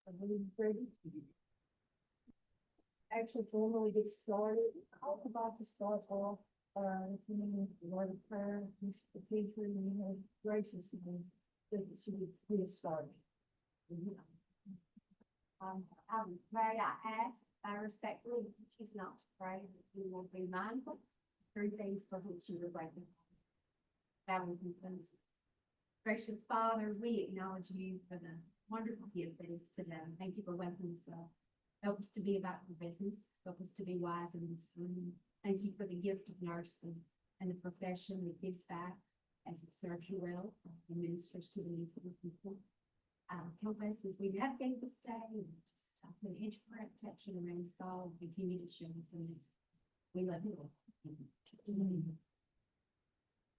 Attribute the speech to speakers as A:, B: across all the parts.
A: I believe ready. Actually, formally get started, I'll about to start off, this meeting with the word of prayer, the teacher, and he has graciously said that she would get us started.
B: May I ask, I respectfully, she's not to pray, that you will be mindful, three things for which you are grateful. Bowing confess. Gracious Father, we acknowledge you for the wonderful gift that is today. Thank you for waking us up. Help us to be about your business. Help us to be wise in this room. Thank you for the gift of nursing and the profession that gives back as it serves you well and ministers to the needs of the people. Help us as we navigate this day and just put an inch of protection around us all. Continue to show us in this. We love you.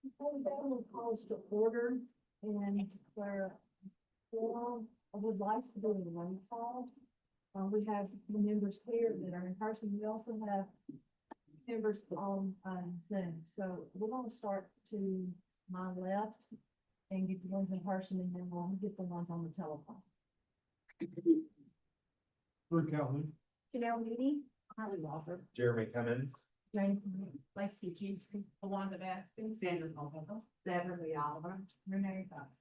A: Before we go, we'll call us to order and declare forum. I would like to do a roll call. We have the members here that are in person. We also have members on Zoom. So we're going to start to my left and get the ones in person, and then we'll get the ones on the telephone.
C: Rick Calhoun.
A: Janelle Mooney, Harley Walker,
D: Jeremy Cummins.
A: Jane,
B: Lacey Gentry.
A: Alonda Baskin, Sandra Mulvihill, Beverly Oliver, Renee Fox.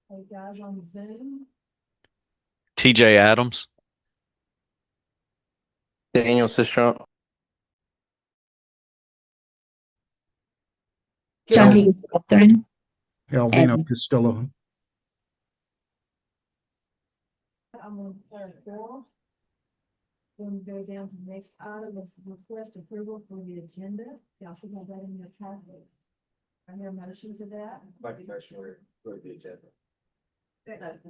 A: Hey guys on Zoom.
E: TJ Adams.
F: Daniel Sistrunk.
G: John T. Catherine.
C: Alvino
G: And-
C: Costello.
A: I'm gonna declare four. Then we go down to the next item, is request approval for the agenda. Y'all should have that in your packet. I hear a motion to that.
D: Like to motion for the agenda.
A: Second.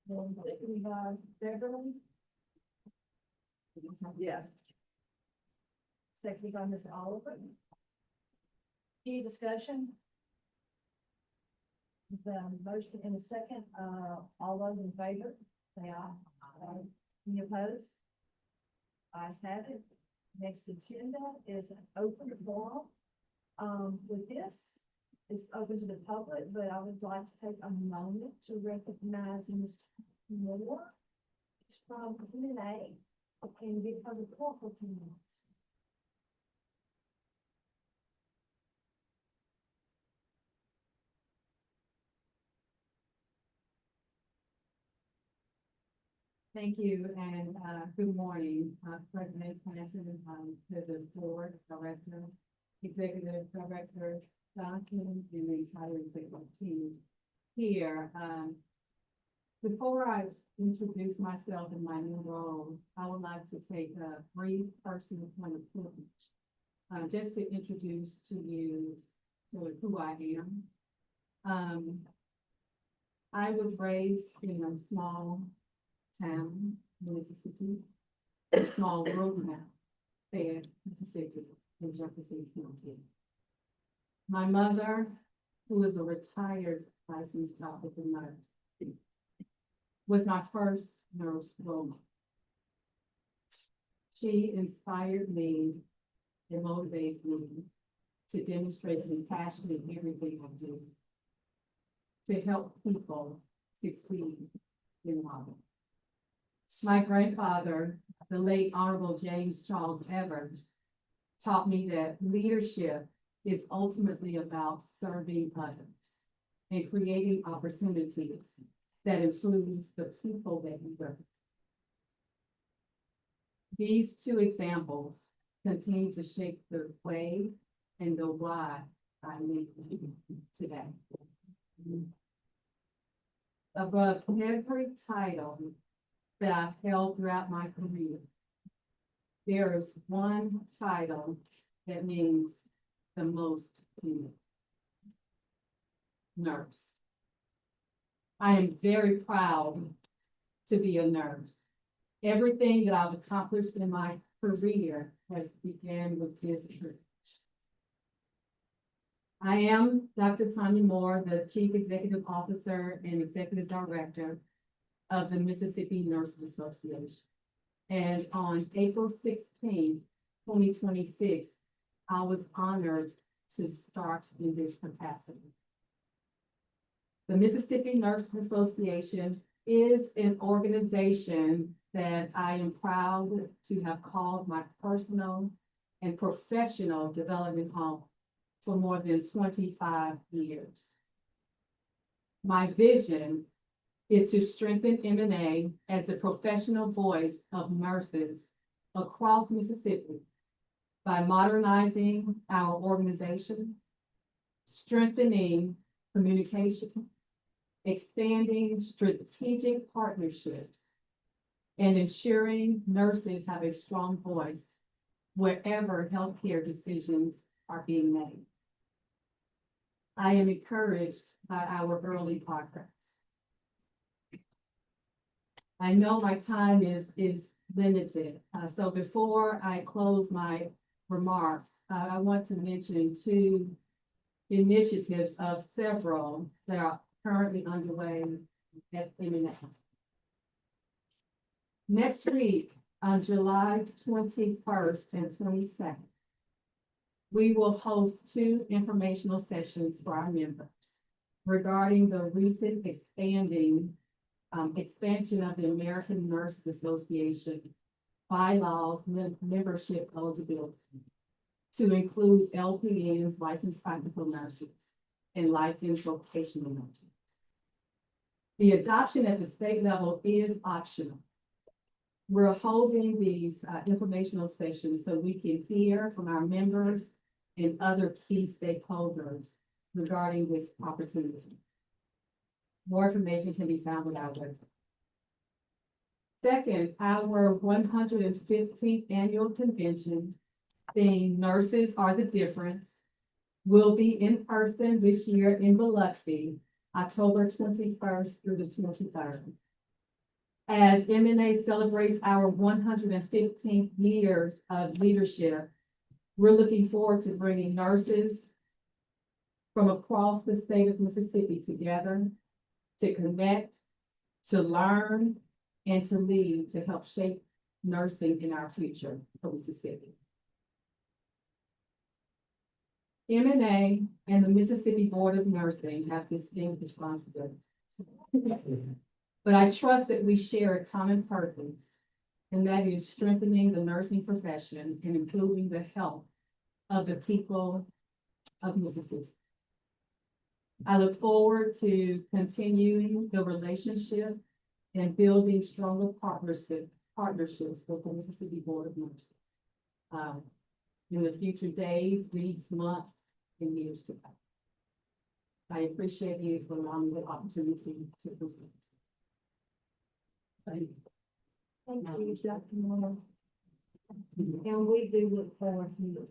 A: Then we have Beverly. Yeah. Second by Ms. Oliver. Any discussion? The motion in a second, all those in favor, say aye. Any opposed? Ayes have it. Next agenda is an open forum. With this, it's open to the public, but I would like to take a moment to recognize Ms. Moore. It's from Q&A and give her the floor for 2 minutes.
H: Thank you, and good morning, President Clinton, to the board, director, executive director, Johnson, and the entire executive team here. Before I introduce myself in my new role, I would like to take a brief personal point of privilege, just to introduce to you who I am. I was raised in a small town, Mississippi, a small rural town, Fayette, Mississippi, in Jefferson County. My mother, who is a retired licensed tropical nurse, was my first nurse role model. She inspired me and motivated me to demonstrate compassion in everything I do, to help people succeed in life. My grandfather, the late Honorable James Charles Evers, taught me that leadership is ultimately about serving others and creating opportunities that improves the people that you work with. These two examples continue to shape the way and the why I live today. Above every title that I've held throughout my career, there is one title that means the most to me: nurse. I am very proud to be a nurse. Everything that I've accomplished in my career has begun with this privilege. I am Dr. Tanya Moore, the Chief Executive Officer and Executive Director of the Mississippi Nurses Association. And on April 16, 2026, I was honored to start in this capacity. The Mississippi Nurses Association is an organization that I am proud to have called my personal and professional development home for more than 25 years. My vision is to strengthen M&A as the professional voice of nurses across Mississippi by modernizing our organization, strengthening communication, expanding strategic partnerships, and ensuring nurses have a strong voice wherever healthcare decisions are being made. I am encouraged by our early progress. I know my time is limited, so before I close my remarks, I want to mention two initiatives of several that are currently underway at M&A. Next week, on July 21st and 22nd, we will host two informational sessions for our members regarding the recent expansion of the American Nurses Association bylaws membership eligibility to include LPNs, licensed practical nurses, and licensed vocational nurses. The adoption at the state level is optional. We're holding these informational sessions so we can hear from our members and other key stakeholders regarding this opportunity. More information can be found on our website. Second, our 115th annual convention, theme Nurses Are the Difference, will be in person this year in Biloxi, October 21st through the 23rd. As M&A celebrates our 115th years of leadership, we're looking forward to bringing nurses from across the state of Mississippi together to connect, to learn, and to lead to help shape nursing in our future for Mississippi. M&A and the Mississippi Board of Nursing have distinct responsibilities. But I trust that we share a common purpose, and that is strengthening the nursing profession and improving the health of the people of Mississippi. I look forward to continuing the relationship and building stronger partnerships with the Mississippi Board of Nursing in the future days, weeks, months, and years to come. I appreciate you for allowing me the opportunity to present. Thank you.
A: Thank you, Dr. Moore. And we do look forward to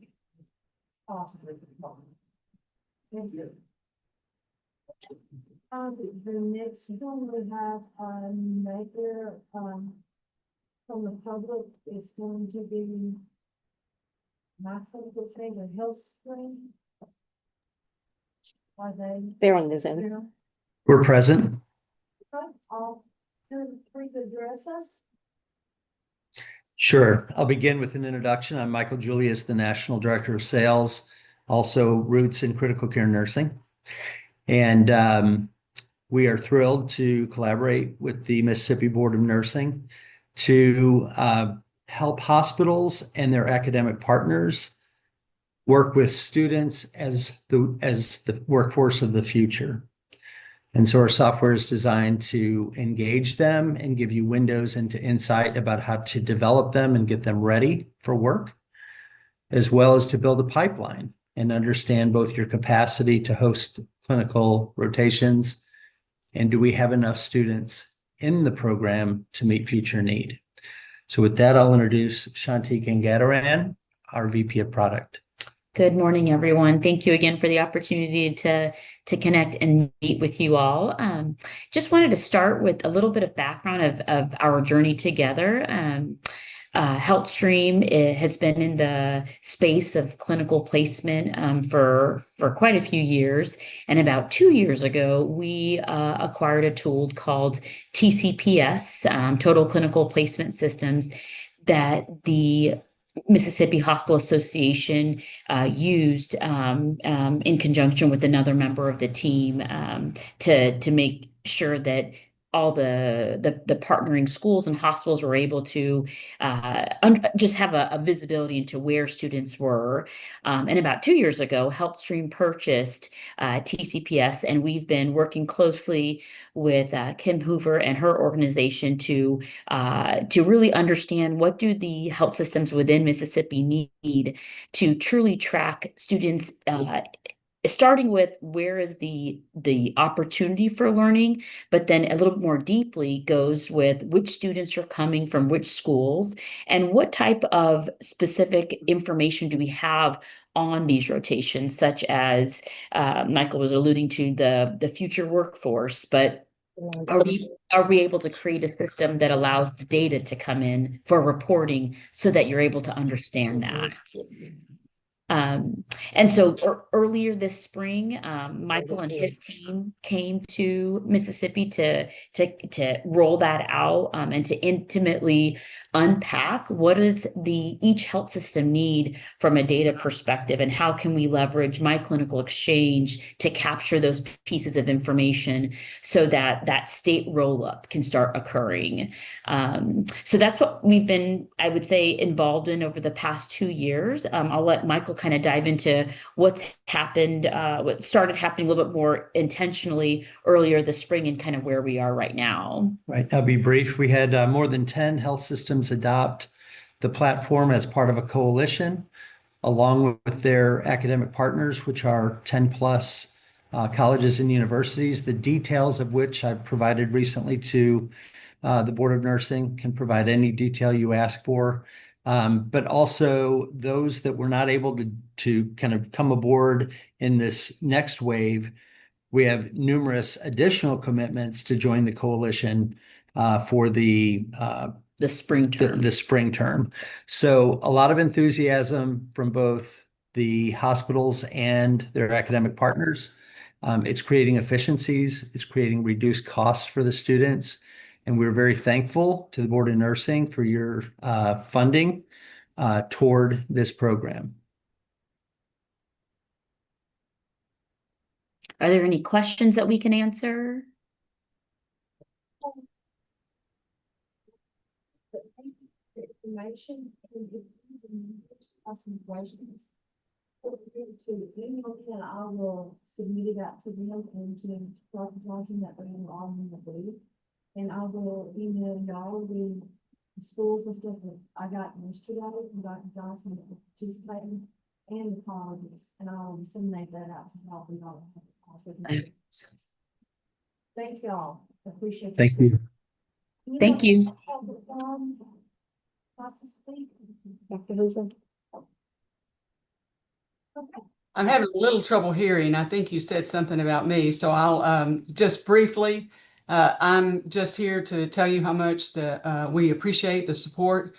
A: possibly. Thank you. The next one we have, maker, from the public is going to be Michael Taylor Health Spring. Are they?
G: They're on the Zoom.
A: here?
F: We're present.
A: Okay, I'll please address us.
F: Sure. I'll begin with an introduction. I'm Michael Julius, the National Director of Sales, also roots in critical care nursing. And we are thrilled to collaborate with the Mississippi Board of Nursing to help hospitals and their academic partners work with students as the workforce of the future. And so our software is designed to engage them and give you windows into insight about how to develop them and get them ready for work, as well as to build a pipeline and understand both your capacity to host clinical rotations and do we have enough students in the program to meet future need. So with that, I'll introduce Shanti Gangadaran, our VP of Product.
G: Good morning, everyone. Thank you again for the opportunity to connect and meet with you all. Just wanted to start with a little bit of background of our journey together. HealthStream has been in the space of clinical placement for quite a few years. And about 2 years ago, we acquired a tool called TCPS, Total Clinical Placement Systems, that the Mississippi Hospital Association used in conjunction with another member of the team to make sure that all the partnering schools and hospitals were able to just have a visibility into where students were. And about 2 years ago, HealthStream purchased TCPS, and we've been working closely with Kim Hoover and her organization to really understand what do the health systems within Mississippi need to truly track students, starting with where is the opportunity for learning, but then a little bit more deeply goes with which students are coming from which schools and what type of specific information do we have on these rotations, such as Michael was alluding to the future workforce, but are we able to create a system that allows the data to come in for reporting so that you're able to understand that? And so earlier this spring, Michael and his team came to Mississippi to roll that out and to intimately unpack what does each health system need from a data perspective, and how can we leverage MyClinicalExchange to capture those pieces of information so that that state roll up can start occurring. So that's what we've been, I would say, involved in over the past 2 years. I'll let Michael kind of dive into what's happened, what started happening a little bit more intentionally earlier this spring and kind of where we are right now.
F: Right. I'll be brief. We had more than 10 health systems adopt the platform as part of a coalition, along with their academic partners, which are 10 plus colleges and universities, the details of which I've provided recently to the Board of Nursing. Can provide any detail you ask for. But also those that were not able to kind of come aboard in this next wave, we have numerous additional commitments to join the coalition for the
G: spring term.
F: The spring term. So a lot of enthusiasm from both the hospitals and their academic partners. It's creating efficiencies. It's creating reduced costs for the students. And we're very thankful to the Board of Nursing for your funding toward this program.
G: Are there any questions that we can answer?
A: Information and some questions. To email me, and I will submit it out to them and to Dr. Johnson that they are all in the group. And I will email y'all the schools and stuff that I got yesterday from Dr. Johnson that were participating and the colleges, and I'll disseminate that out to y'all. And y'all also can- Thank y'all. Appreciate it.
F: Thank you.
G: Thank you.
A: Dr. Hoover.
I: I'm having a little trouble hearing. I think you said something about me, so I'll just briefly. I'm just here to tell you how much we appreciate the support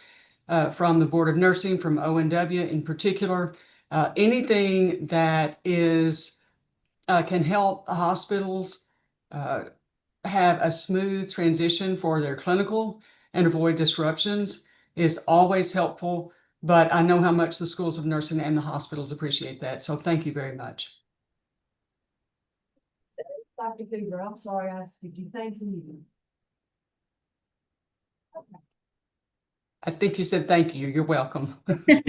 I: from the Board of Nursing, from ONW in particular. Anything that can help hospitals have a smooth transition for their clinical and avoid disruptions is always helpful. But I know how much the schools of nursing and the hospitals appreciate that. So thank you very much.
A: Dr. Hoover, I'm sorry I asked you. Thank you.
I: I think you said thank you. You're welcome.
A: Okay,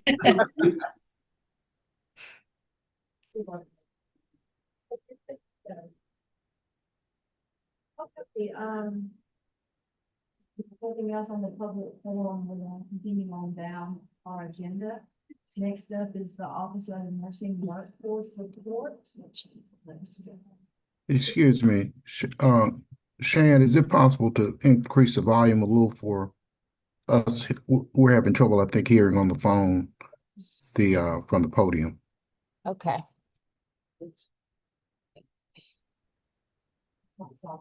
A: nothing else on the public forum, we're gonna continue on down our agenda. Next up is the Office of Nursing Workforce Report.
C: Excuse me, Shan, is it possible to increase the volume a little for us? We're having trouble, I think, hearing on the phone, from the podium.
J: Okay.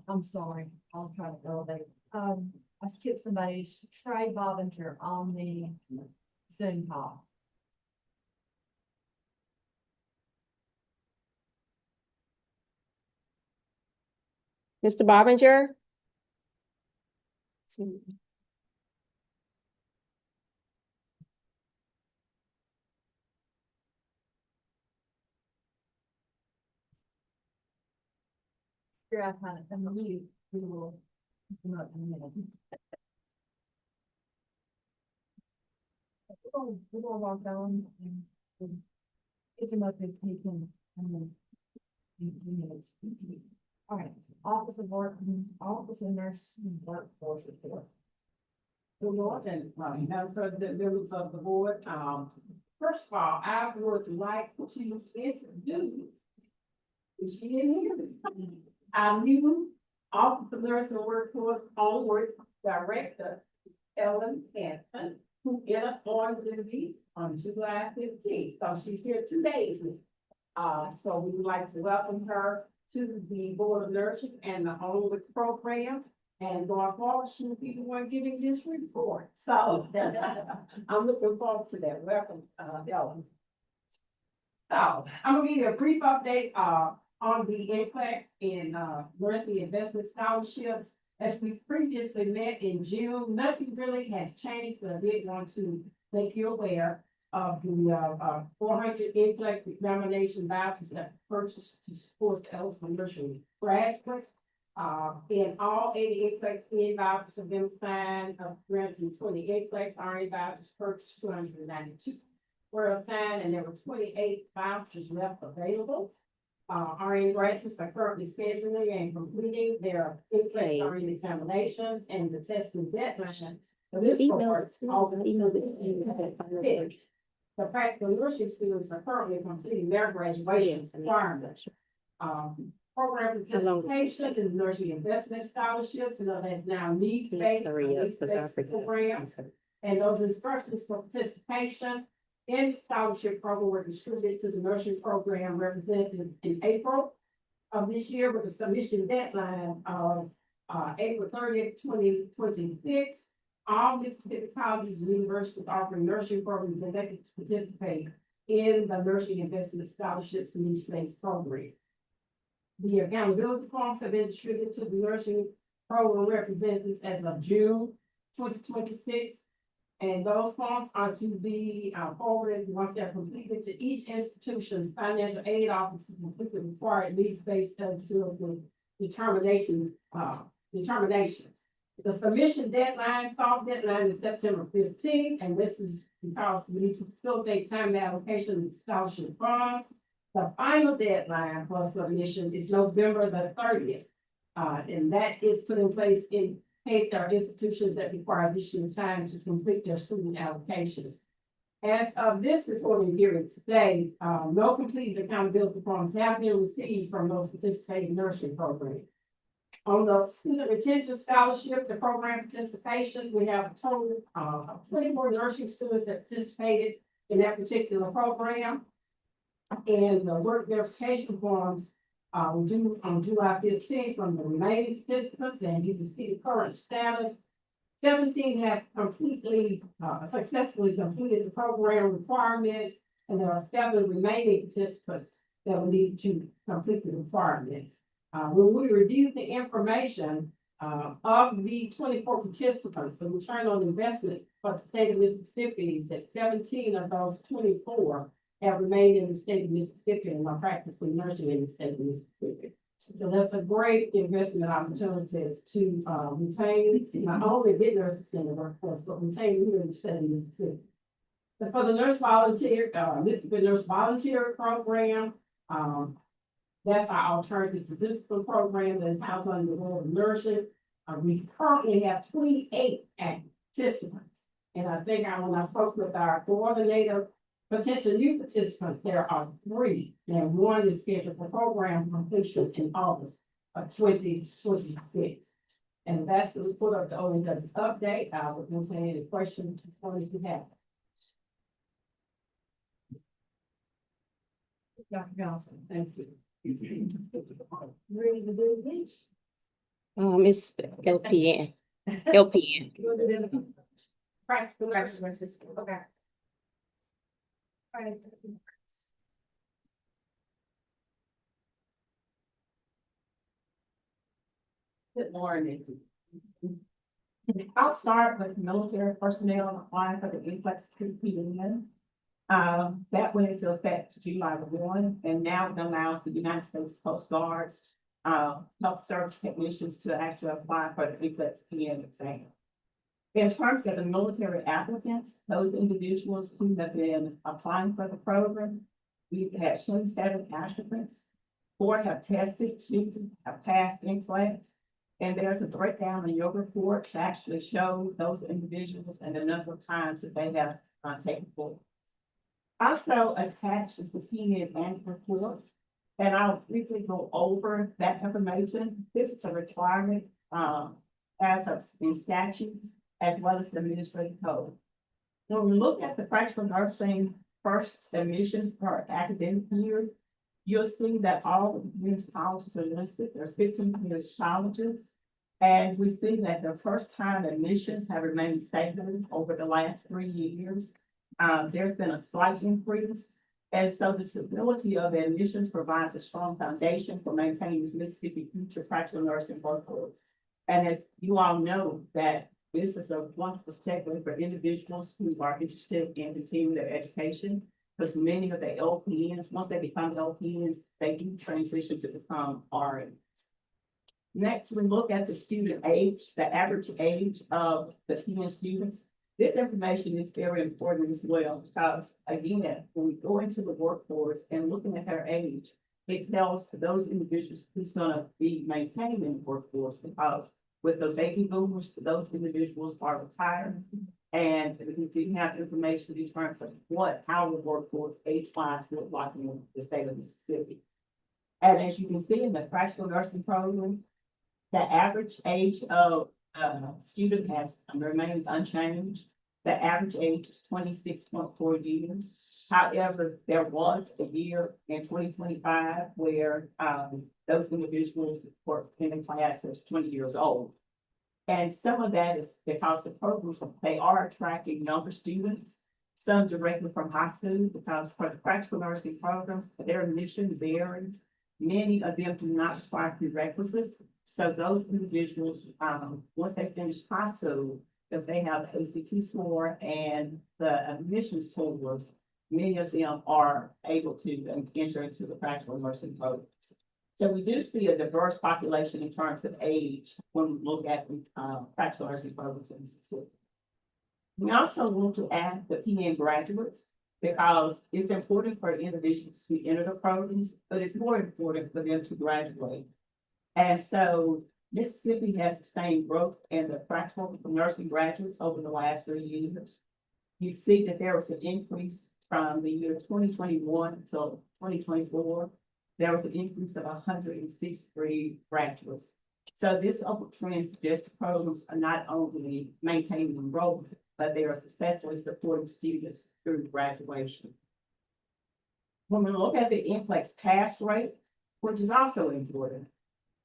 A: I'm sorry, I'll try to elevate. I skipped somebody's Trey Bobinger on the Zoom call.
J: Mr. Bobinger?
A: figure out how to unmute, we will come up in a minute. We'll walk on and pick him up if he can, in minutes. All right, Office of Nurse Workforce Report.
H: Good morning, Madam President, members of the board. First of all, I would like to introduce. Is she in here? Our new Office of Nursing and Workforce Onward Director, Ellen Hanson, who entered on duty on July 15th. So she's here 2 days now. So we would like to welcome her to the Board of Nursing and the Onward program. And going forward, she will be the one giving this report. So I'm looking forward to that. Welcome, Ellen. So I'm gonna give you a brief update on the NCLEX and nursing investment scholarships. As we previously met in June, nothing really has changed, but I did want to make you aware of the 400 NCLEX examination vouchers that purchased to support eligible nursing graduates. And all 80 NCLEX vouchers have been signed, of 320 NCLEX RN vouchers purchased, 292 were assigned, and there were 28 vouchers left available. RN graduates are currently scheduling and completing their NCLEX RN examinations, and the testing deadline for this cohort is August 25th. The practical nursing students are currently completing their graduation requirements. Program participation in nursing investment scholarships, and that's now needs-based program. And those instructions for participation in the scholarship program were distributed to the nursing program representatives in April of this year, with a submission deadline of April 30th, 2026. All Mississippi colleges and universities offering nursing programs elected to participate in the nursing investment scholarships and needs-based program. The accountability forms have been distributed to the nursing program representatives as of June 2026. And those forms are to be forwarded once they're completed to each institution's financial aid office to complete the required needs-based eligibility determinations. The submission deadline, soft deadline is September 15th, and this is because we need to facilitate timely allocation of scholarship funds. The final deadline for submission is November the 30th. And that is put in place in case there are institutions that require additional time to complete their student allocations. As of this reporting period today, no completed accountability forms have been received from those participating nursing programs. On the student retention scholarship, the program participation, we have a total of 24 nursing students that participated in that particular program. And the work verification forms were due on July 15th from the remaining participants, and you can see the current status. 17 have completely successfully completed the program requirements, and there are 7 remaining participants that will need to complete the requirements. When we reviewed the information of the 24 participants, the return on investment for the state of Mississippi is that 17 of those 24 have remained in the state of Mississippi and are practicing nursing in the state of Mississippi. So that's a great investment opportunity to retain, not only get nurses in the workforce, but retain here in the state of Mississippi. But for the nurse volunteer, Mississippi Nurse Volunteer Program, that's our alternative to discipline program that's housed under the Board of Nursing. We currently have 28 participants. And I think when I spoke with our coordinator, potential new participants, there are 3, and 1 is scheduled for program completion in August of 2026. And that's the report of the ONW update. I would answer any questions if you have.
A: Dr. Johnson,
H: Thank you.
A: ready to do this?
J: It's LPN. LPN.
A: You want to do it?
B: Practical nurses.
A: Okay. All right.
H: Good morning. I'll start with military personnel applying for the NCLEX PPN. That went into effect July 1, and now it allows the United States Coast Guards
K: health service technicians to actually apply for the NCLEX PM exam. In terms of the military applicants, those individuals who have been applying for the program, we've had 27 applicants. 4 have tested, 2 have passed NCLEX. And there's a breakdown in your report to actually show those individuals and the number of times that they have taken forward. Also attached is the PN annual report, and I'll briefly go over that information. This is a requirement as of in statute as well as the administrative code. When we look at the practical nursing first admissions per academic year, you'll see that all of the community colleges are listed. There's 15 community colleges. And we see that the first time admissions have remained stable over the last 3 years. There's been a slight increase. And so the stability of the admissions provides a strong foundation for maintaining Mississippi future practical nursing workforce. And as you all know, that this is a wonderful segue for individuals who are interested in continuing their education, because many of the LPNs, once they become LPNs, they do transition to become RNs. Next, we look at the student age, the average age of the PN students. This information is very important as well, because again, when we go into the workforce and looking at their age, it tells those individuals who's gonna be maintaining in the workforce, because with the baby boomers, those individuals are retired. And we didn't have information in terms of how the workforce age-wise look like in the state of Mississippi. And as you can see in the practical nursing program, the average age of student has remained unchanged. The average age is 26.4 years. However, there was a year in 2025 where those individuals were in the class that's 20 years old. And some of that is because the programs, they are attracting younger students, some directly from high school, because for the practical nursing programs, their admission varies. Many of them do not require prerequisites. So those individuals, once they finish high school, if they have ACT score and the admission scores, many of them are able to enter into the practical nursing programs. So we do see a diverse population in terms of age when we look at practical nursing programs in Mississippi. We also want to add the PN graduates, because it's important for individuals to enter the programs, but it's more important for them to graduate. And so Mississippi has sustained growth in the practical nursing graduates over the last 3 years. You see that there was an increase from the year 2021 until 2024. There was an increase of 163 graduates. So this upward trend suggests programs are not only maintaining enrollment, but they are successfully supporting students through graduation. When we look at the NCLEX pass rate, which is also important,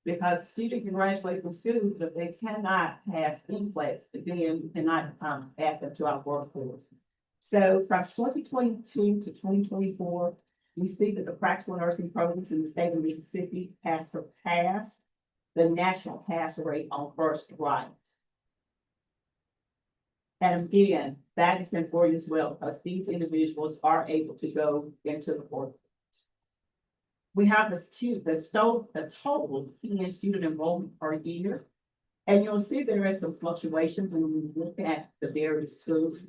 K: because a student can graduate from school, but if they cannot pass NCLEX, then we cannot add them to our workforce. So from 2022 to 2024, we see that the practical nursing programs in the state of Mississippi has surpassed the national pass rate on first rights. And again, that is important as well, because these individuals are able to go into the workforce. We have the total PN student enrollment per year. And you'll see there is some fluctuation when we look at the various schools.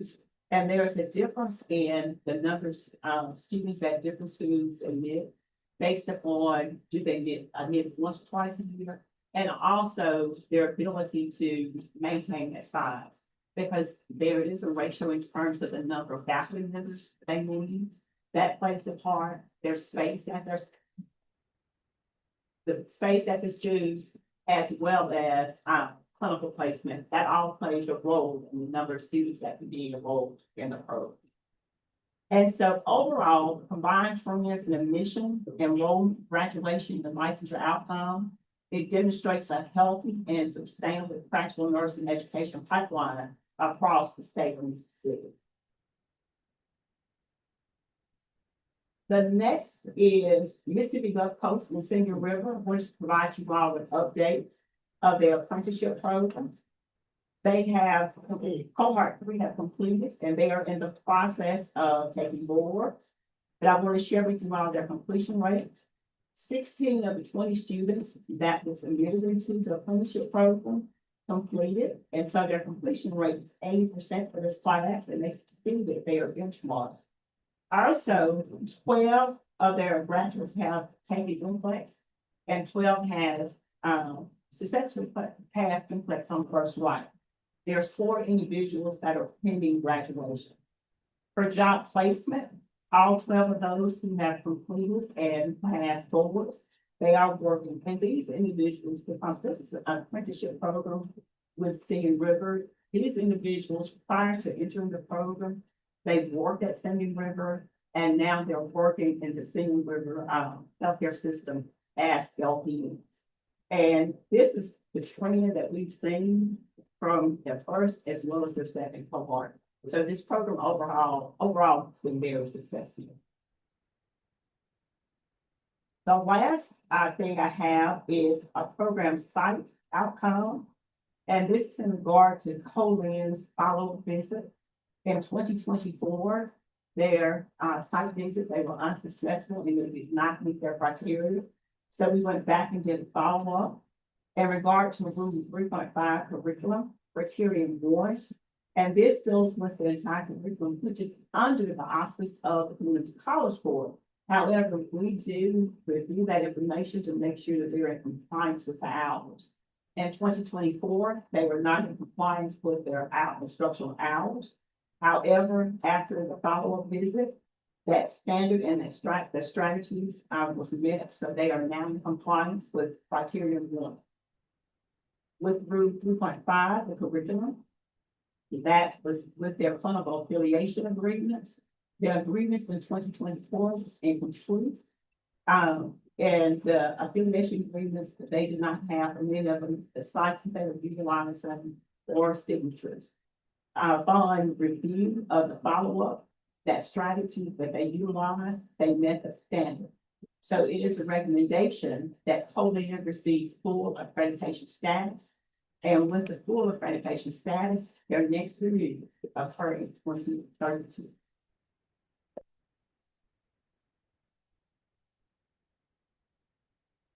K: And there is a difference in the numbers of students that different schools admit based upon do they admit once or twice a year, and also their ability to maintain that size. Because there is a ratio in terms of the number of faculty members they need. That plays a part. There's space at the schools, as well as clinical placement. That all plays a role in the number of students that can be enrolled in the program. And so overall, combined trends in admission, enrollment, graduation, and licensure outcome, it demonstrates a healthy and sustainable practical nursing education pipeline across the state of Mississippi. The next is Mississippi Gulf Coast and Senior River, which provides you all with updates of their apprenticeship program. They have, cohort 3 have completed, and they are in the process of taking boards. But I want to share with you all their completion rate. 16 of the 20 students that was admitted into the apprenticeship program completed, and so their completion rate is 80% for this class, and they exceeded their benchmark. Also, 12 of their graduates have taken NCLEX, and 12 has successfully passed NCLEX on first right. There's 4 individuals that are pending graduation. For job placement, all 12 of those who have completed and passed forwards, they are working. And these individuals, because this is an apprenticeship program with Singing River, these individuals, prior to entering the program, they worked at Singing River, and now they're working in the Singing River healthcare system as LPNs. And this is the trend that we've seen from their first as well as their second cohort. So this program overall has been very successful. The last thing I have is a program site outcome. And this is in regard to Colin's follow-up visit. In 2024, their site visit, they were unsuccessful and they did not meet their criteria. So we went back and did a follow-up in regard to Rule 3.5 curriculum, criterion 1. And this deals with the entire curriculum, which is under the auspice of the Community College Board. However, we do review that information to make sure that they're in compliance with the hours. In 2024, they were not in compliance with their instructional hours. However, after the follow-up visit, that standard and the strategies was met, so they are now in compliance with criteria 1. With Rule 3.5, the curriculum, that was with their clinical affiliation agreements. Their agreements in 2024 was incomplete. And the affiliation agreements that they did not have, and many of them, the sites that they were utilizing or signatures. Following review of the follow-up, that strategy that they utilized, they met the standard. So it is a recommendation that Colin receives full accreditation status. And with the full accreditation status, their next review occurred in 2032.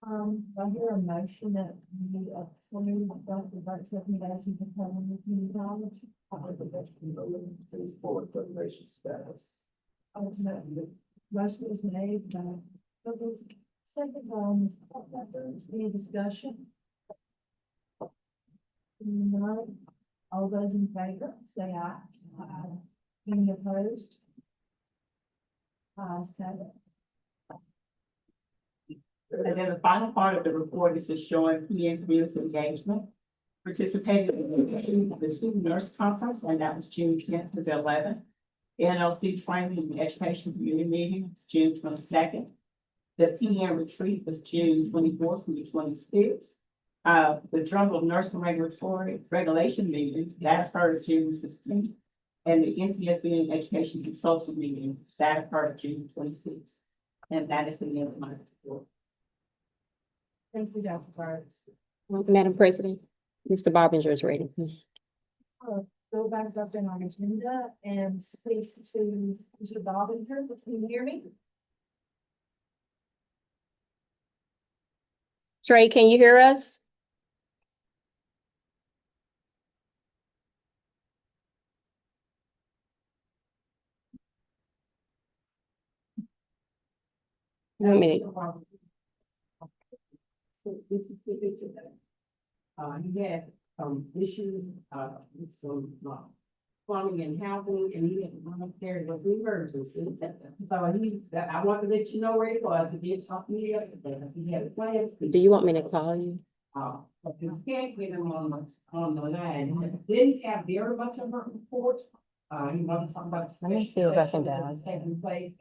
A: I hear a motion that we approve Dr. Burke's recommendation to come in the community college.
D: It's full accreditation status.
A: Motion was made by Douglas, second by Ms. Culpepper. Any discussion? None. All those in favor, say aye. Aye. Any opposed? Ayes have it.
K: And then the final part of the report is just showing PN community engagement. Participated in the Student Nurse Conference, and that was June 10th to the 11th. NLC Training and Education Community Meeting was June 22nd. The PN Retreat was June 24th through the 26th. The Journal of Nursing Regulation Meeting, that occurred June 16th. And the NCSB and Education Consultant Meeting, that occurred June 26th. And that is the end of my report.
A: Thank you, Dr. Burks.
J: Madam President, Mr. Barbinger is ready.
A: Go back up in our agenda and speak to Mr. Bobinger. Can you hear me?
J: Trey, can you hear us? One minute.
H: This is the picture that, he had, issues, with some, plumbing and housing, and he didn't run up there, it was an emergency. So I want to let you know where it was, he did talk to me yesterday, he had a plan.
J: Do you want me to call you?
H: But you can't get him on the line, didn't have very much of a report. He wanted to talk about.
J: Let me see if I can dial.
H: That's taking place,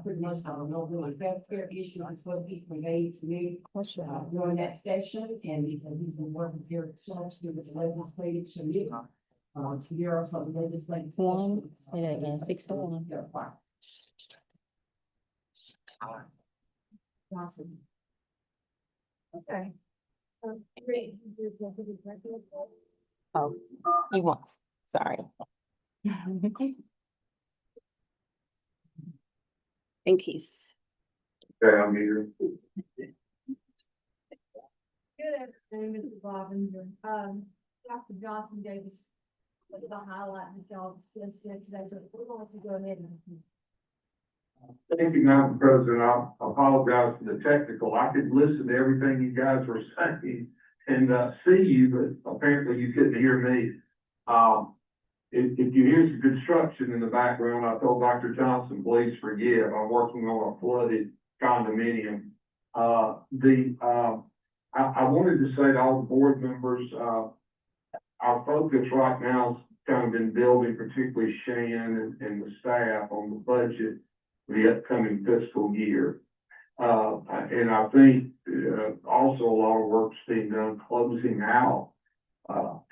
H: pretty much, I don't know, really healthcare issues, what he conveyed to me. During that session, and he's been working very closely with the legislative committee. To hear from the legislative.
J: Say that again, 601.
A: Awesome. Okay. Great.
J: Oh, he wants, sorry. Think he's.
D: Okay, I'm here.
A: And Mr. Robinson, Dr. Johnson gave us the highlight of y'all discussed yesterday, but we're going to go ahead and.
L: Thank you, Madam President. I apologize for the technical. I could listen to everything you guys were saying and, see you, but apparently you couldn't hear me. If you hear some construction in the background, I told Dr. Johnson, please forgive. I'm working on a flooded condominium. I wanted to say to all the board members, our focus right now has kind of been building, particularly Shan and the staff, on the budget for the upcoming fiscal year. And I think, also a lot of work's being done closing out,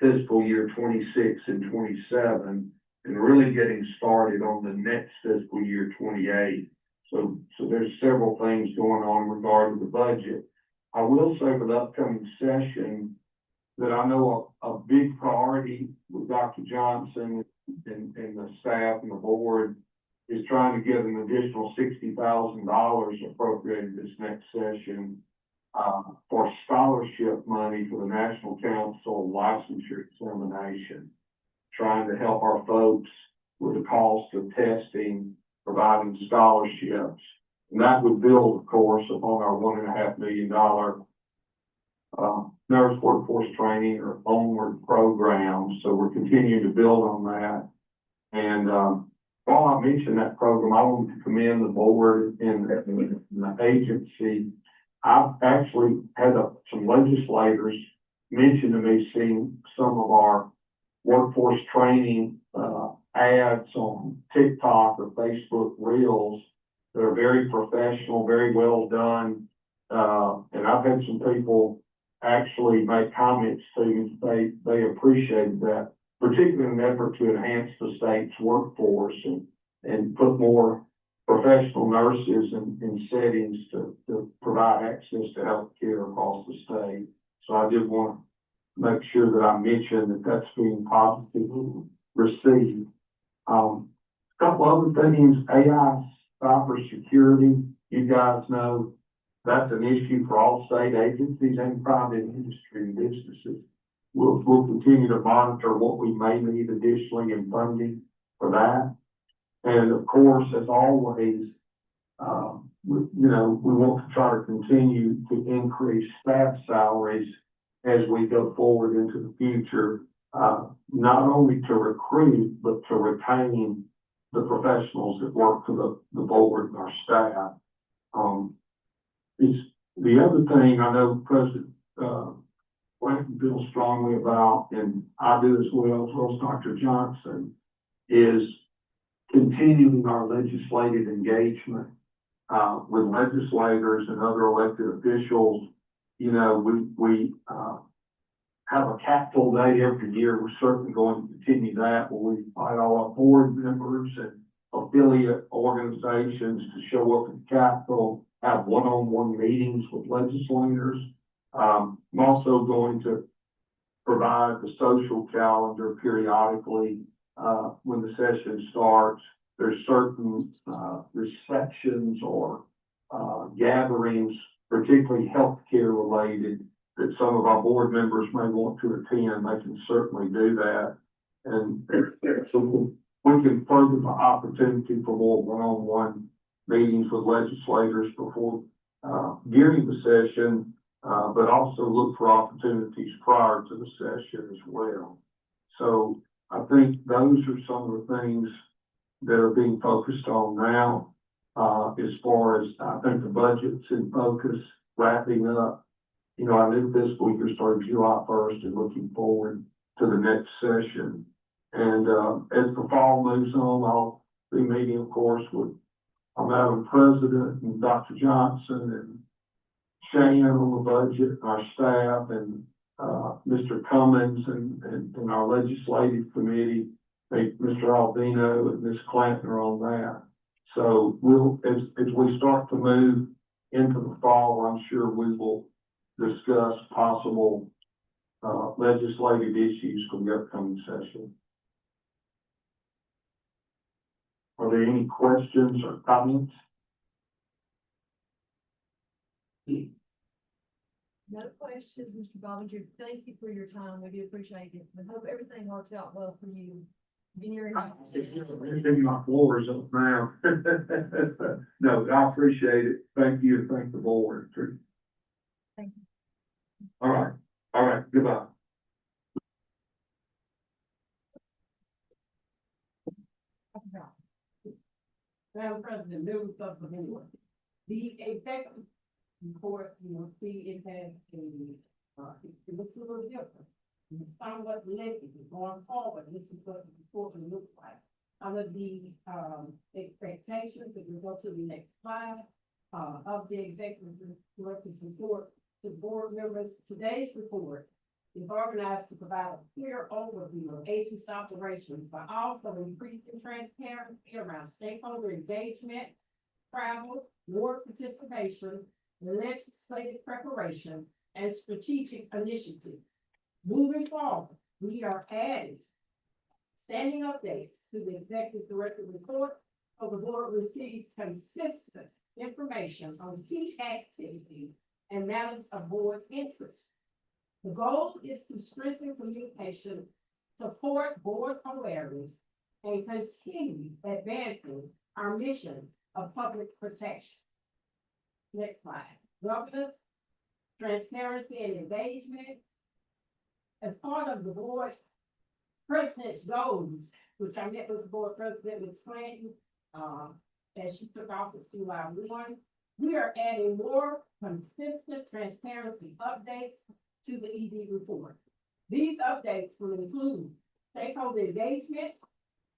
L: fiscal year 26 and 27, and really getting started on the next fiscal year 28. So there's several things going on regarding the budget. I will say for the upcoming session that I know a big priority with Dr. Johnson and the staff and the board is trying to get an additional $60,000 appropriated this next session for scholarship money for the National Council Licensure Examination, trying to help our folks with the cost of testing, providing scholarships. And that would build, of course, upon our $1.5 million nurse workforce training or onward program. So we're continuing to build on that. And while I mentioned that program, I want to commend the board and the agency. I've actually had some legislators mention to me seeing some of our workforce training ads on TikTok or Facebook Reels that are very professional, very well done. And I've had some people actually make comments to me. They appreciated that, particularly in an effort to enhance the state's workforce and put more professional nurses in settings to provide access to health care across the state. So I did want to make sure that I mentioned that that's being positively received. A couple other things, AI cybersecurity, you guys know that's an issue for all state agencies and private industry and businesses. We'll continue to monitor what we may need additionally in funding for that. And of course, as always, we want to try to continue to increase staff salaries as we go forward into the future, not only to recruit, but to retain the professionals that work for the board and our staff. It's the other thing I know President Blanton feels strongly about, and I do as well as Dr. Johnson, is continuing our legislative engagement with legislators and other elected officials. You know, we have a Capitol Day every year. We're certainly going to continue that, where we invite all our board members and affiliate organizations to show up at the Capitol, have one-on-one meetings with legislators. I'm also going to provide the social calendar periodically when the session starts. There's certain receptions or gatherings, particularly healthcare related, that some of our board members may want to attend. They can certainly do that. And so we can further the opportunity for more one-on-one meetings with legislators before, during the session, but also look for opportunities prior to the session as well. So I think those are some of the things that are being focused on now, as far as I think the budget's in focus, wrapping up. You know, our new fiscal year started July 1st and looking forward to the next session. And as the fall moves on, I'll be meeting, of course, with our Madam President and Dr. Johnson and Shan on the budget, our staff, and Mr. Cummins and our legislative committee. Mr. Albino and Ms. Clanton are on that. So as we start to move into the fall, I'm sure we will discuss possible legislative issues for the upcoming session. Are there any questions or comments?
A: No questions, Mr. Bobinger. Thank you for your time. We do appreciate it. I hope everything works out well for you. Being here.
L: Getting my floors up now. No, I appreciate it. Thank you. Thank the board.
A: Thank you.
L: All right, goodbye.
H: Madam President, members of the board, the executive report, you will see it has it looks a little different. It's somewhat lengthy going forward. This is what the report will look like. Under the, expectations, if we go to the next slide, of the executive director's report to board members, today's report is organized to provide a clear overview of agency operations, but also increasing transparency around stakeholder engagement, travel, board participation, legislative preparation, and strategic initiatives. Moving forward, we are adding standing updates to the executive director report, so the board receives consistent information on key activities and matters of board interest. The goal is to strengthen communication, support board awareness, and continue advancing our mission of public protection. Next slide. Governance, transparency, and engagement. As part of the board president's goals, which I met with the board president, Ms. Clanton, as she took office July 1, we are adding more consistent transparency updates to the ED report. These updates will include stakeholder engagement,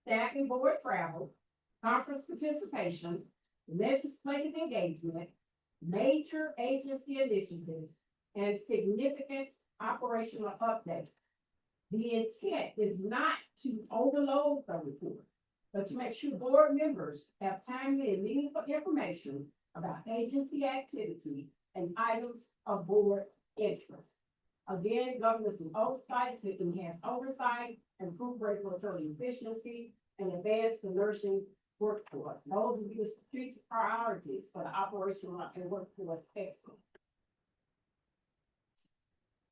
H: staffing board travel, conference participation, legislative engagement, major agency initiatives, and significant operational updates. The intent is not to overload the report, but to make sure board members have timely and meaningful information about agency activity and items of board interest. Again, governance and oversight to enhance oversight, improve regulatory efficiency, and advance the nursing workforce. Those will be the strategic priorities for the operational and workforce excellence.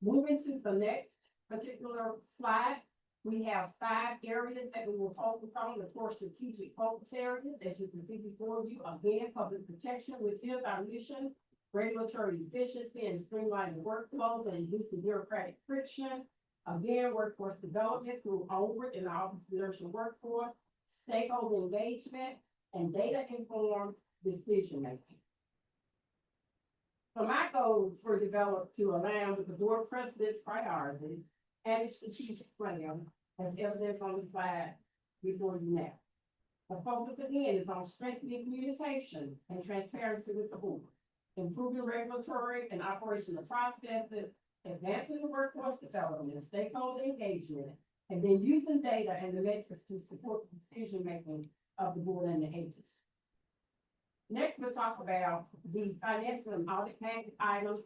H: Moving to the next particular slide, we have 5 areas that we will focus on, the 4 strategic focus areas, as you can see before you. Again, public protection, which is our mission, regulatory efficiency and streamlining workflows and reducing bureaucratic friction. Again, workforce development through OVERT in the Office of Nursing Workforce, stakeholder engagement, and data-informed decision-making. So my goals were developed to align with the board president's priorities and strategic plan, as evidenced on the slide before you now. The focus again is on strengthening communication and transparency with the board, improving regulatory and operational processes, advancing the workforce development, stakeholder engagement, and then using data and the metrics to support the decision-making of the board and the agency. Next, we'll talk about the financial and audit items.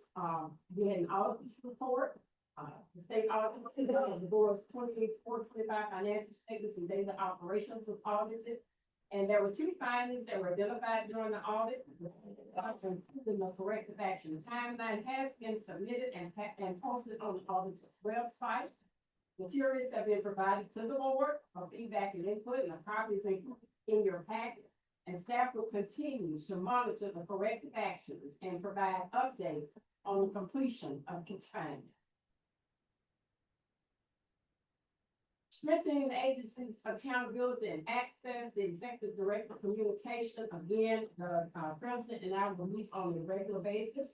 H: We had an audit report. The state audit of the board's 2024-25 financial statements and data operations was audited. And there were 2 findings that were identified during the audit, including the corrective action timeline has been submitted and posted on the auditor's website. Materials have been provided to the board for feedback and input, and a copy is included in your packet. And staff will continue to monitor the corrective actions and provide updates on the completion of each finding. Strengthening the agency's accountability and access, the executive director communication. Again, the president and I will meet on a regular basis.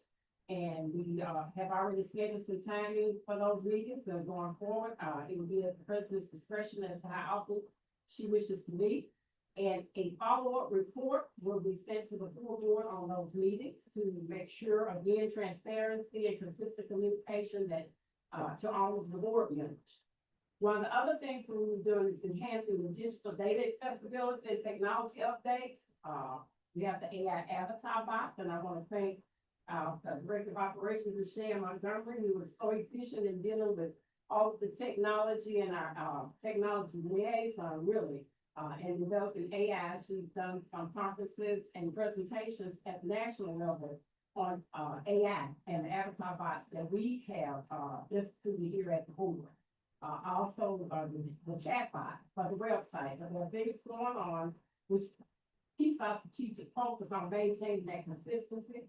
H: And we have already scheduled some timing for those meetings and going forward. It will be at the president's discretion as to how often she wishes to meet. And a follow-up report will be sent to the full board on those meetings to make sure, again, transparency and consistent communication that to all of the board members. One of the other things we're doing is enhancing the digital data accessibility and technology updates. We have the AI avatar box, and I want to thank Director of Operations, Michelle Montgomery, who was so efficient in dealing with all of the technology and our technology liaison, really. And developing AI. She's done some conferences and presentations at the national level on, AI and the avatar bots that we have, instituted here at the board. Also, the chat bot for the website, so there are things going on, which keeps our strategic focus on maintaining that consistency,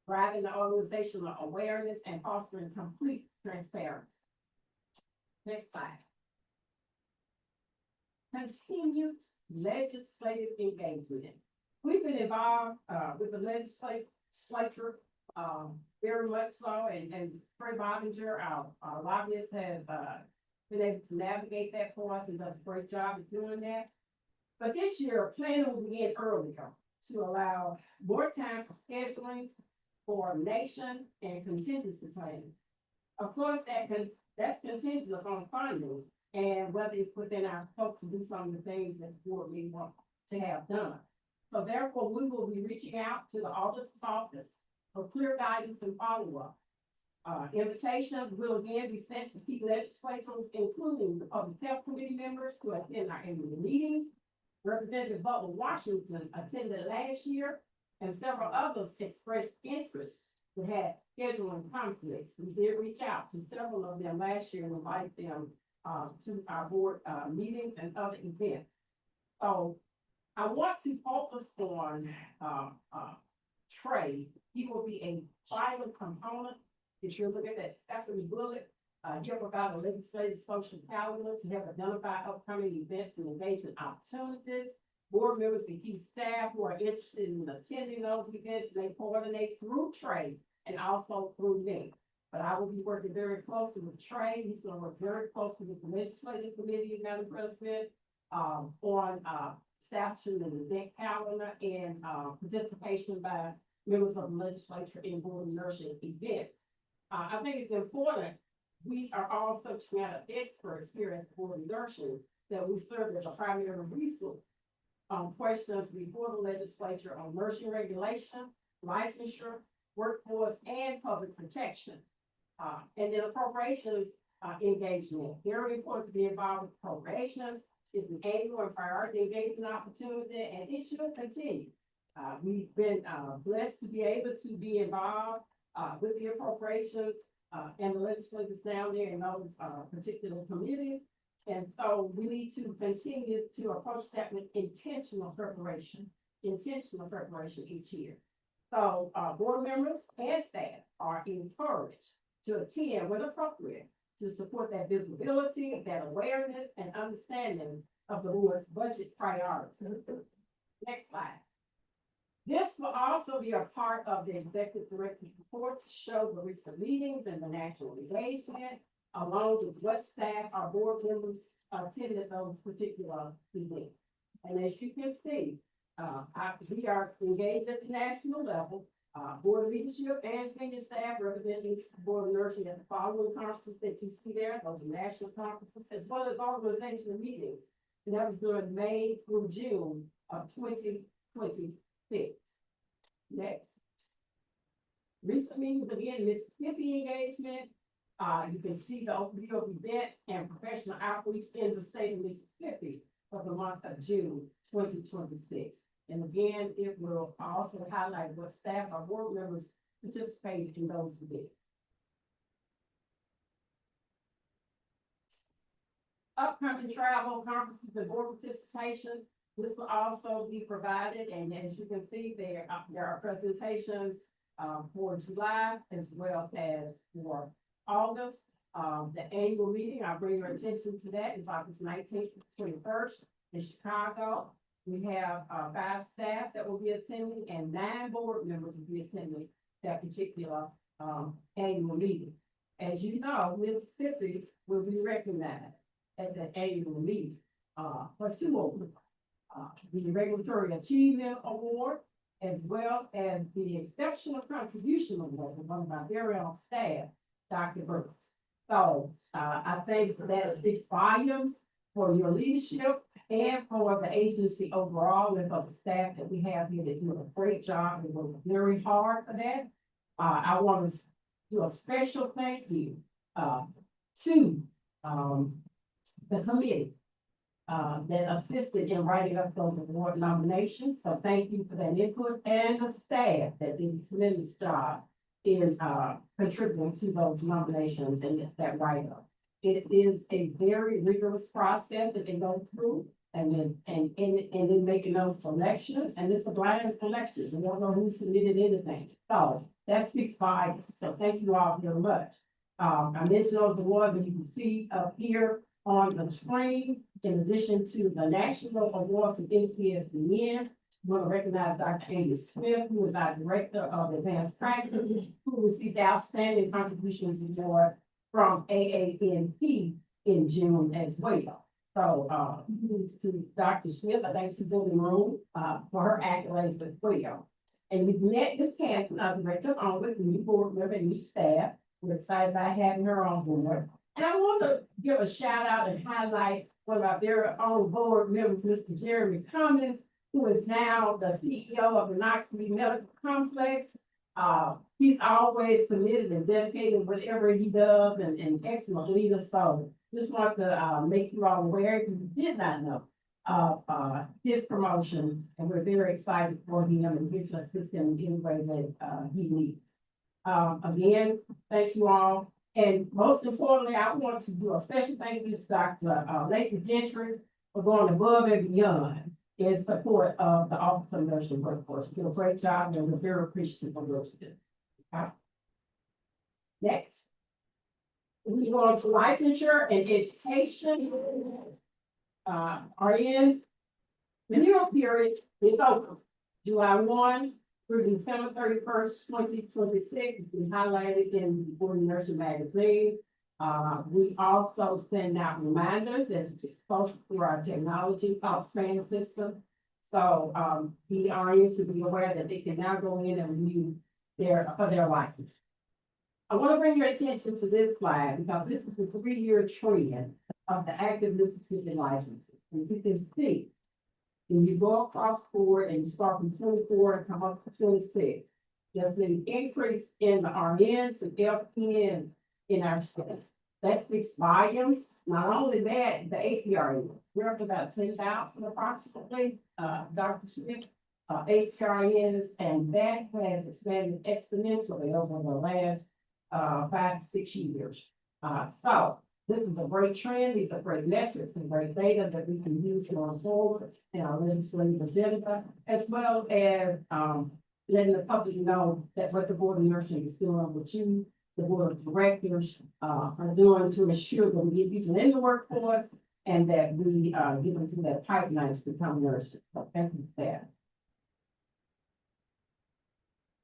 H: driving the organizational awareness, and fostering complete transparency. Next slide. Continued legislative engagement. We've been involved with the legislature very much so, and Trey Bobinger, our lobbyist, has been able to navigate that for us and does a great job of doing that. But this year, planning will begin earlier to allow more time for scheduling, coordination, and contingency planning. Of course, that's contingent upon funding and whether it's within our scope to do some of the things that the board may want to have done. So therefore, we will be reaching out to the auditor's office for clear guidance and follow-up. Invitations will again be sent to key legislators, including the Public Health Committee members to attend our annual meeting. Representative Butler Washington attended last year, and several others expressed interest but had scheduling conflicts. We did reach out to several of them last year and invite them to our board meetings and other events. So I want to focus on Trey. He will be a vital component. If you're looking at Stephanie Bullock, he'll provide a legislative social calendar to help identify upcoming events and engagement opportunities. Board members and key staff who are interested in attending those events, they coordinate through Trey and also through me. But I will be working very closely with Trey. He's going to work very closely with the legislative committee, Madam President, on establishing an event calendar and participation by members of the legislature in board nursing events. I think it's important. We are all subject matter experts here at the Board of Nursing that we serve as a primary resource on questions before the legislature on nursing regulation, licensure, workforce, and public protection. And then appropriations engagement. Very important to be involved with appropriations. It's an annual and priority engagement opportunity, and it should continue. We've been blessed to be able to be involved with the appropriations and the legislators down there in those particular committees. And so we need to continue to approach that with intentional preparation each year. So board members and staff are encouraged to attend when appropriate to support that visibility, that awareness, and understanding of the board's budget priorities. Next slide. This will also be a part of the executive director's report to show the recent meetings and the national engagement, along with what staff, our board members attended those particular events. And as you can see, we are engaged at the national level, board leadership and senior staff representing the Board of Nursing at the following conferences that you see there, those national conferences, as well as organizational meetings. And that was during May through June of 2026. Next. Recent meetings again, Mississippi engagement. You can see the overview of events and professional outreach in the state of Mississippi for the month of June 2026. And again, it will also highlight what staff or board members participated in those events. Upcoming travel, conferences, and board participation. This will also be provided, and as you can see, there are presentations for July as well as for August. The annual meeting, I'll bring your attention to that, is August 19th to 21st in Chicago. We have 5 staff that will be attending and 9 board members will be attending that particular annual meeting. As you know, Mississippi will be recognized at the annual meeting for 2 awards. The Regulatory Achievement Award, as well as the Exceptional Contribution Award from one of our very own staff, Dr. Brooks. So I think that speaks volumes for your leadership and for the agency overall and for the staff that we have here that do a great job and work very hard for that. I want to do a special thank you to the committee
K: that assisted in writing up those award nominations. So thank you for that input, and the staff that did a tremendous job in, contributing to those nominations and that write-up. It is a very rigorous process that they go through, and then making those selections, and it's a blind selection. We don't know who submitted anything. So that speaks volumes. So thank you all very much. I mentioned those awards that you can see up here on the screen. In addition to the national awards from NCSBN, we want to recognize Dr. Amy Smith, who is our Director of Advanced Practice, who received the Outstanding Contributions Award from AANP in June as well. So, kudos to Dr. Smith, I think she's in the room, for her accolades as well. And we've met this cast, Director Onward, new board member and new staff. We're excited about having her on board. And I want to give a shout out and highlight one of our very own board members, Mr. Jeremy Cummins, who is now the CEO of the Knoxville Medical Complex. He's always committed and dedicated whatever he does, and excellent leader. So just want to make you all aware, if you did not know, his promotion, and we're very excited for him and here to assist him in any way that he needs. Again, thank you all. And most importantly, I want to do a special thank you to Dr. Lacey Gentry for going above and beyond in support of the Office of Nursing Workforce. You do a great job, and we're very appreciative of what you do. Next. We go on to licensure and education. RN renewal period is over July 1 through December 31st, 2026. It's been highlighted in the Board of Nursing magazine. We also send out reminders as it's supposed through our technology span system. So the RNs should be aware that they can now go in and renew their license. I want to bring your attention to this slide because this is the 3-year trend of the active Mississippi licenses. And you can see, when you go across board and you start from 24 and come up to 26, there's been an increase in the RNs and LPNs in our state. That speaks volumes. Not only that, the APRN, we're up to about 10,000 approximately, Dr. Smith, APRNs, and that has expanded exponentially over the last 5 to 6 years. So this is a great trend. These are great metrics and great data that we can use going forward in our legislative agenda, as well as letting the public know that what the Board of Nursing is doing with you, the Board of Directors are doing to ensure that we get people in the workforce and that we get them through that pipeline to become nurses. So thank you for that.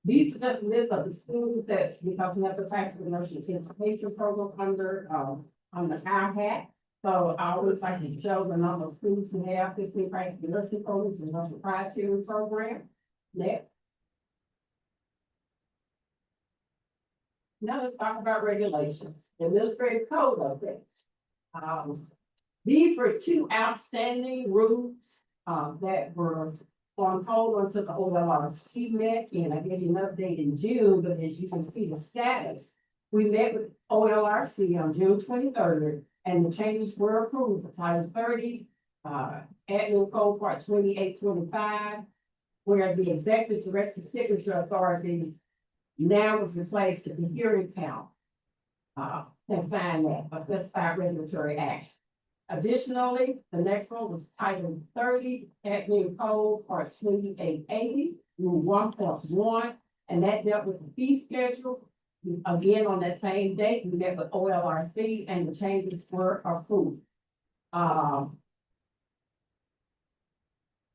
K: These are just a list of the schools that, because we have the Practical Nursing Certification Program under our hat. So I always like to show the number of schools who have 15 practical nursing programs and no proprietary program. Next. Now let's talk about regulations. The Administrative Code updates. These were 2 outstanding rules that were on hold until the OLRC met, and I gave you an update in June, but as you can see the status, we met with OLRC on June 23rd, and the changes were approved for Title 30, Annual Code Part 2825, where the Executive Director Signature Authority now was replaced at the hearing count can sign that, a specified regulatory action. Additionally, the next one was Title 30, Annual Code Part 2880, Rule 1.1, and that dealt with the fee schedule. Again, on that same date, we met with OLRC and the changes were approved.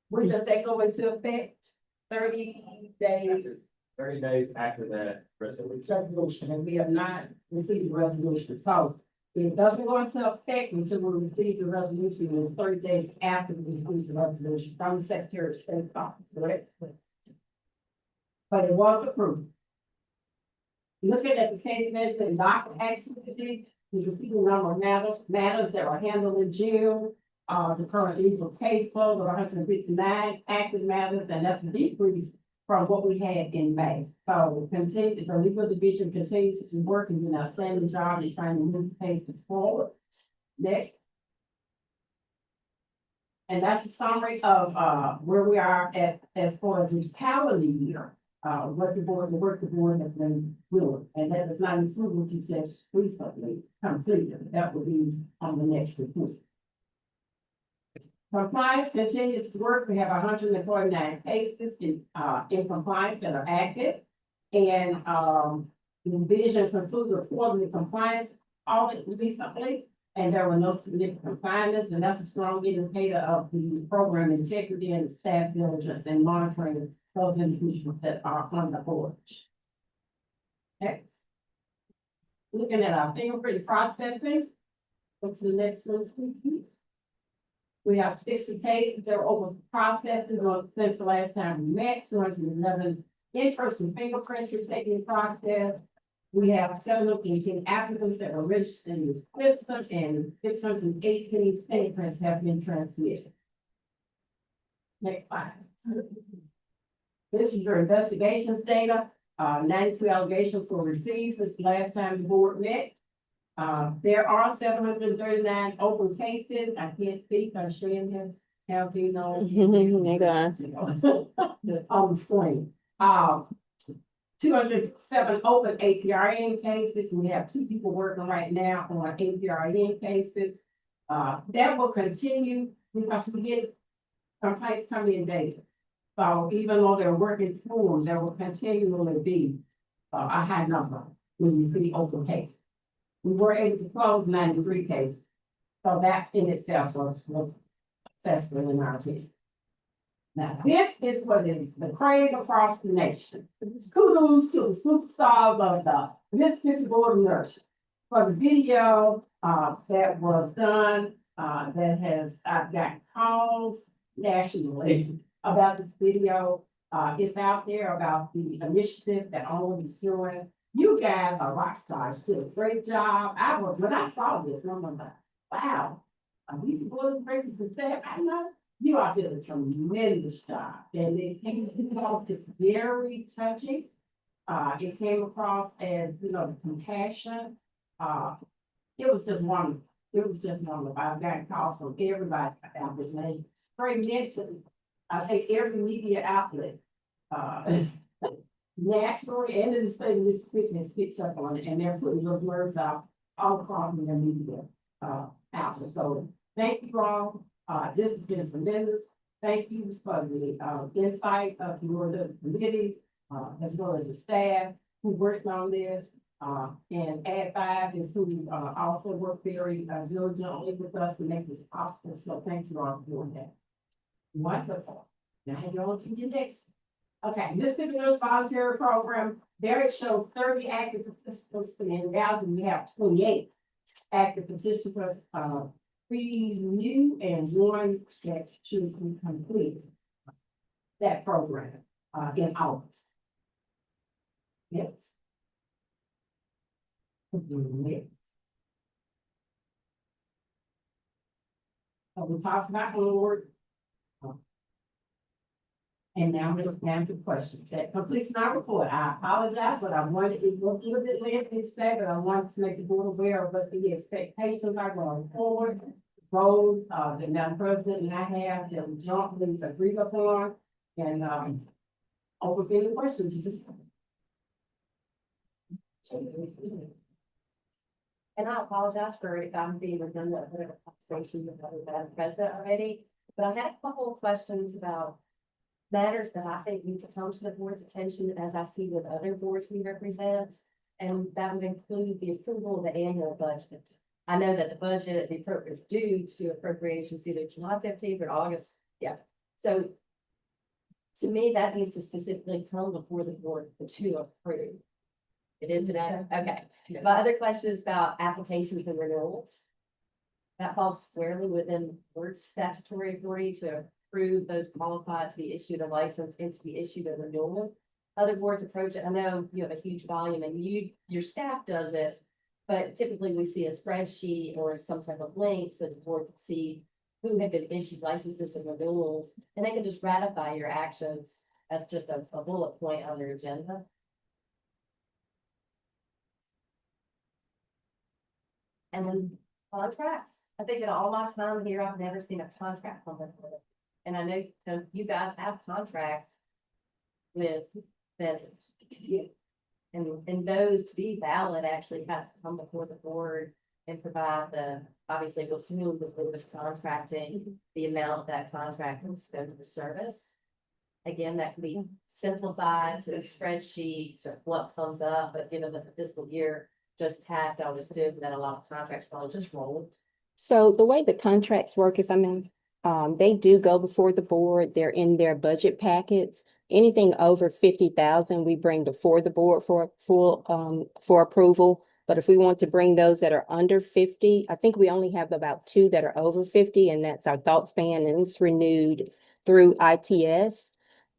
K: When does that go into effect? 30 days.
D: 30 days after that resolution.
K: And we have not received the resolution. So it doesn't go into effect until we receive the resolution. It's 30 days after we receive the resolution from the Secretary of State's office, correct? But it was approved. Looking at the case management and docket activity, you can see the number of matters that were handled in June. The current legal caseload of 159 active matters, and that's a decrease from what we had in May. So the legal division continues to work and do an outstanding job in trying to move cases forward. Next. And that's a summary of, where we are at, as far as this calendar year. What the work the board has been doing, and that does not include what you just recently completed. That will be on the next report. Compliance continues to work. We have 149 cases in compliance that are active. And, the division concluded a quarterly compliance audit recently, and there were no significant findings, and that's a strong indicator of the program integrity and staff diligence and monitoring those individuals that are on the board. Okay. Looking at our fingerprint processing, what's the next one, please? We have 60 cases that are over processing since the last time we met, 211 in-person fingerprints were taken process. We have 718 applicants that are registered in the system, and 618 fingerprints have been transmitted. Next slide. This is your investigations data. 92 allegations were received since the last time the board met. There are 739 open cases. I can't speak, I'm showing this. How do you know? On the screen. 207 open APRN cases. We have 2 people working right now on APRN cases. That will continue because we get complaints coming in daily. So even though they're working through them, there will continually be a high number when you see open cases. We were able to close 93 cases. So that in itself was successful in our opinion. Now, this is what is the crane across the nation. Kudos to the superstars of the Mississippi Board of Nurses for the video that was done. I've got calls nationally about this video. It's out there about the initiative that Owen is doing. You guys are rock stars, did a great job. When I saw this, I'm like, wow, these board of nurses and staff, I know. You all did a tremendous job, and it came across as very touching. It came across as, the compassion. It was just wonderful. It was just wonderful. I've got calls from everybody about this. And Spray mentioned, I think every media outlet, nationally and in the state of Mississippi has picked up on it, and they're putting those words out all across their media outlet. So thank you all. This has been tremendous. Thank you for the insight of your committee, as well as the staff who worked on this. And Ad5 is who also worked very diligently with us to make this possible. So thank you all for doing that. Wonderful. Now you're on to your next. Okay, Mississippi Nurse Voluntary Program. There it shows 30 active participants, and now we have 28 active participants. 3 new and 1 that should be complete that program in August. Yes. Yes. So we talked about Lord. And now we're down to questions. That completes my report. I apologize, but I wanted it was a little bit lengthy today, but I wanted to make the board aware of what the expectations are going forward. Goals the Madam President and I have that we jointly agreed upon, and open any questions. You just.
M: And I apologize for if I'm being redundant with the conversation with the Madam President already, but I had a couple of questions about matters that I think need to come to the board's attention as I see with other boards we represent, and that would include the approval of the annual budget. I know that the budget, the appropriate is due to appropriations either July 15th or August. Yeah. So to me, that needs to specifically come before the board to approve. It is today. Okay. My other question is about applications and renewals. That falls squarely within the board's statutory authority to approve those qualified to be issued a license and to be issued a renewal. Other boards approach it. I know you have a huge volume and your staff does it, but typically we see a spreadsheet or some type of link so the board can see who had been issued licenses and renewals, and they can just ratify your actions as just a bullet point on their agenda. And then contracts. I think in all my time here, I've never seen a contract come before. And I know you guys have contracts with vendors. And those to be valid actually have to come before the board and provide obviously with whom the board is contracting, the amount of that contract and scope of the service. Again, that can be simplified to spreadsheets or what comes up, but given that the fiscal year just passed, I would assume that a lot of contracts probably just rolled.
J: So the way the contracts work, if I may, they do go before the board. They're in their budget packets. Anything over 50,000, we bring before the board for for approval. But if we want to bring those that are under 50, I think we only have about 2 that are over 50, and that's our thought span, and it's renewed through ITS.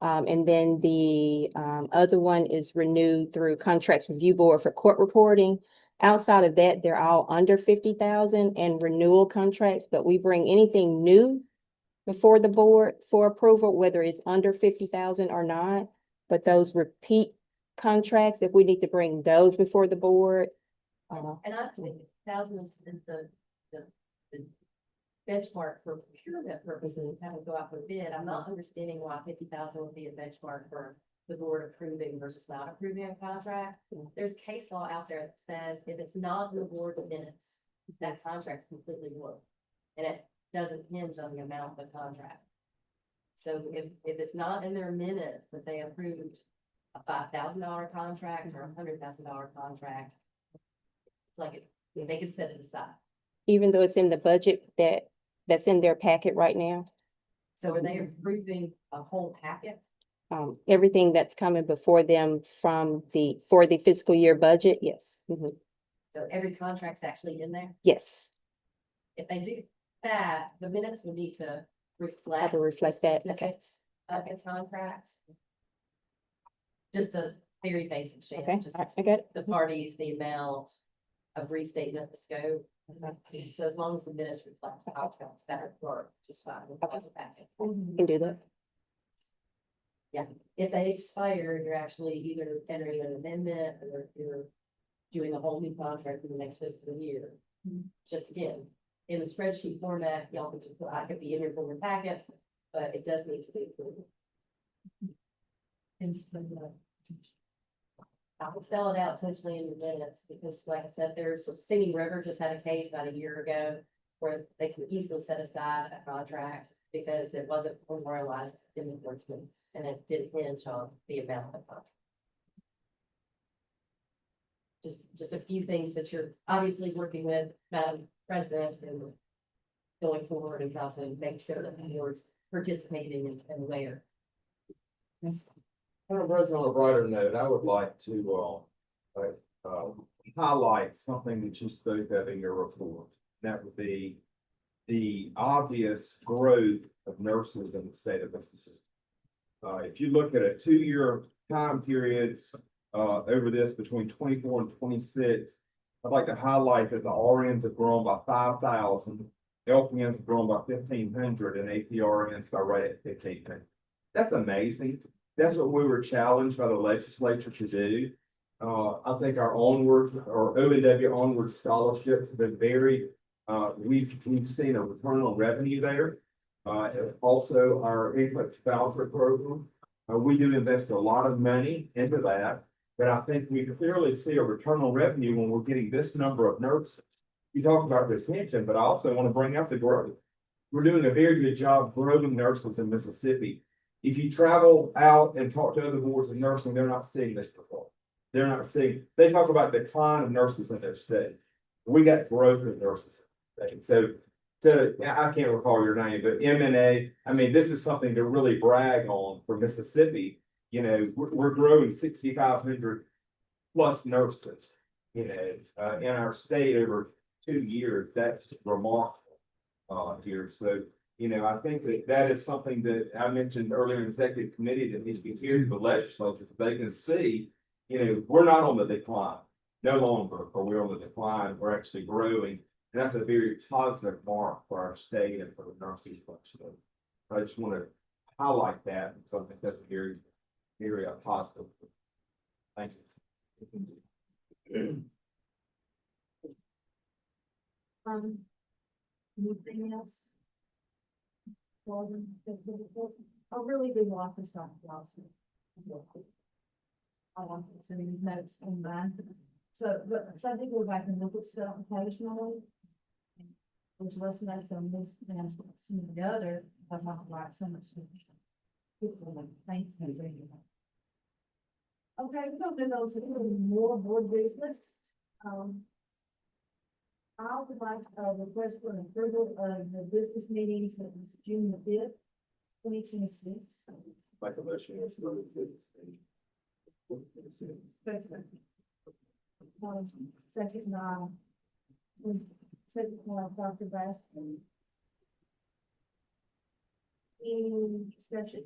J: And then the other one is renewed through Contracts Review Board for court reporting. Outside of that, they're all under 50,000 and renewal contracts, but we bring anything new before the board for approval, whether it's under 50,000 or not. But those repeat contracts, if we need to bring those before the board.
M: And I think 1,000 is the benchmark for procurement purposes, and having to go out for bid. I'm not understanding why 50,000 would be a benchmark for the board approving versus not approving a contract. There's case law out there that says if it's not in the board's minutes, that contract's completely void. And it doesn't hinge on the amount of the contract. So if it's not in their minutes that they approved a $5,000 contract or a $100,000 contract, it's like they could set it aside.
J: Even though it's in the budget that's in their packet right now.
M: So are they approving a whole packet?
J: Everything that's coming before them for the fiscal year budget, yes.
M: So every contract's actually in there?
J: Yes,
M: If they do that, the minutes would need to reflect.
J: to reflect that, okay.
M: specifics of the contracts. Just a very basic shape,
J: Okay,
M: just
J: I got it.
M: the parties, the amount of restatement, the scope. So as long as the minutes reflect the outcomes, that would work just fine. with the packet.
J: Can do that.
M: Yeah, if they expire, you're actually either entering an amendment or you're doing a whole new contract for the next fiscal year. Just again, in the spreadsheet format, y'all could just put, I could be in your board packets, but it does need to be approved. I would spell it out potentially in the minutes, because like I said, there's Singing River just had a case about a year ago where they can easily set aside a contract because it wasn't memorialized in the board's minutes, and it did hinge on the amount of the contract. Just a few things that you're obviously working with Madam President and going forward and how to make sure that the board's participating and aware.
N: Madam President, on a brighter note, I would like to highlight something that you spoke of in your report. That would be the obvious growth of nurses in the state of Mississippi. If you look at a 2-year time period over this between 24 and 26, I'd like to highlight that the RNs have grown by 5,000, LPNs have grown by 1,500, and APRNs by right at 1,500. That's amazing. That's what we were challenged by the legislature to do. I think our onward or OAW onward scholarships have been very, we've seen a return on revenue there. Also our input voucher program, we do invest a lot of money into that, but I think we clearly see a return on revenue when we're getting this number of nurses. You talk about retention, but I also want to bring up the growth. We're doing a very good job growing nurses in Mississippi. If you travel out and talk to other boards of nursing, they're not seeing this before. They're not seeing, they talk about decline of nurses in their state. We got growth of nurses. So I can't recall your name, but MNA, I mean, this is something to really brag on for Mississippi. You know, we're growing 6,500 plus nurses, you know, in our state over 2 years. That's remarkable here. So, you know, I think that is something that I mentioned earlier in executive committee that needs to be here to the legislature. They can see, you know, we're not on the decline. No longer are we on the decline. We're actually growing. And that's a very positive mark for our state and for the nurses. So I just want to highlight that because I think that's very, very positive. Thanks.
A: Anything else? I really do like this Dr. Lawson. I want to send these notes in mind. So, but some people go back and look at stuff occasionally. There's less notes on this than some of the other, but not like so much. Thank you. Okay, we're gonna move on to a little more board business. I would like a request for an approval of the business meetings that was June the 5th, 2026.
N: Like a motion.
A: Second, was second, Dr. Baskin. Any discussion?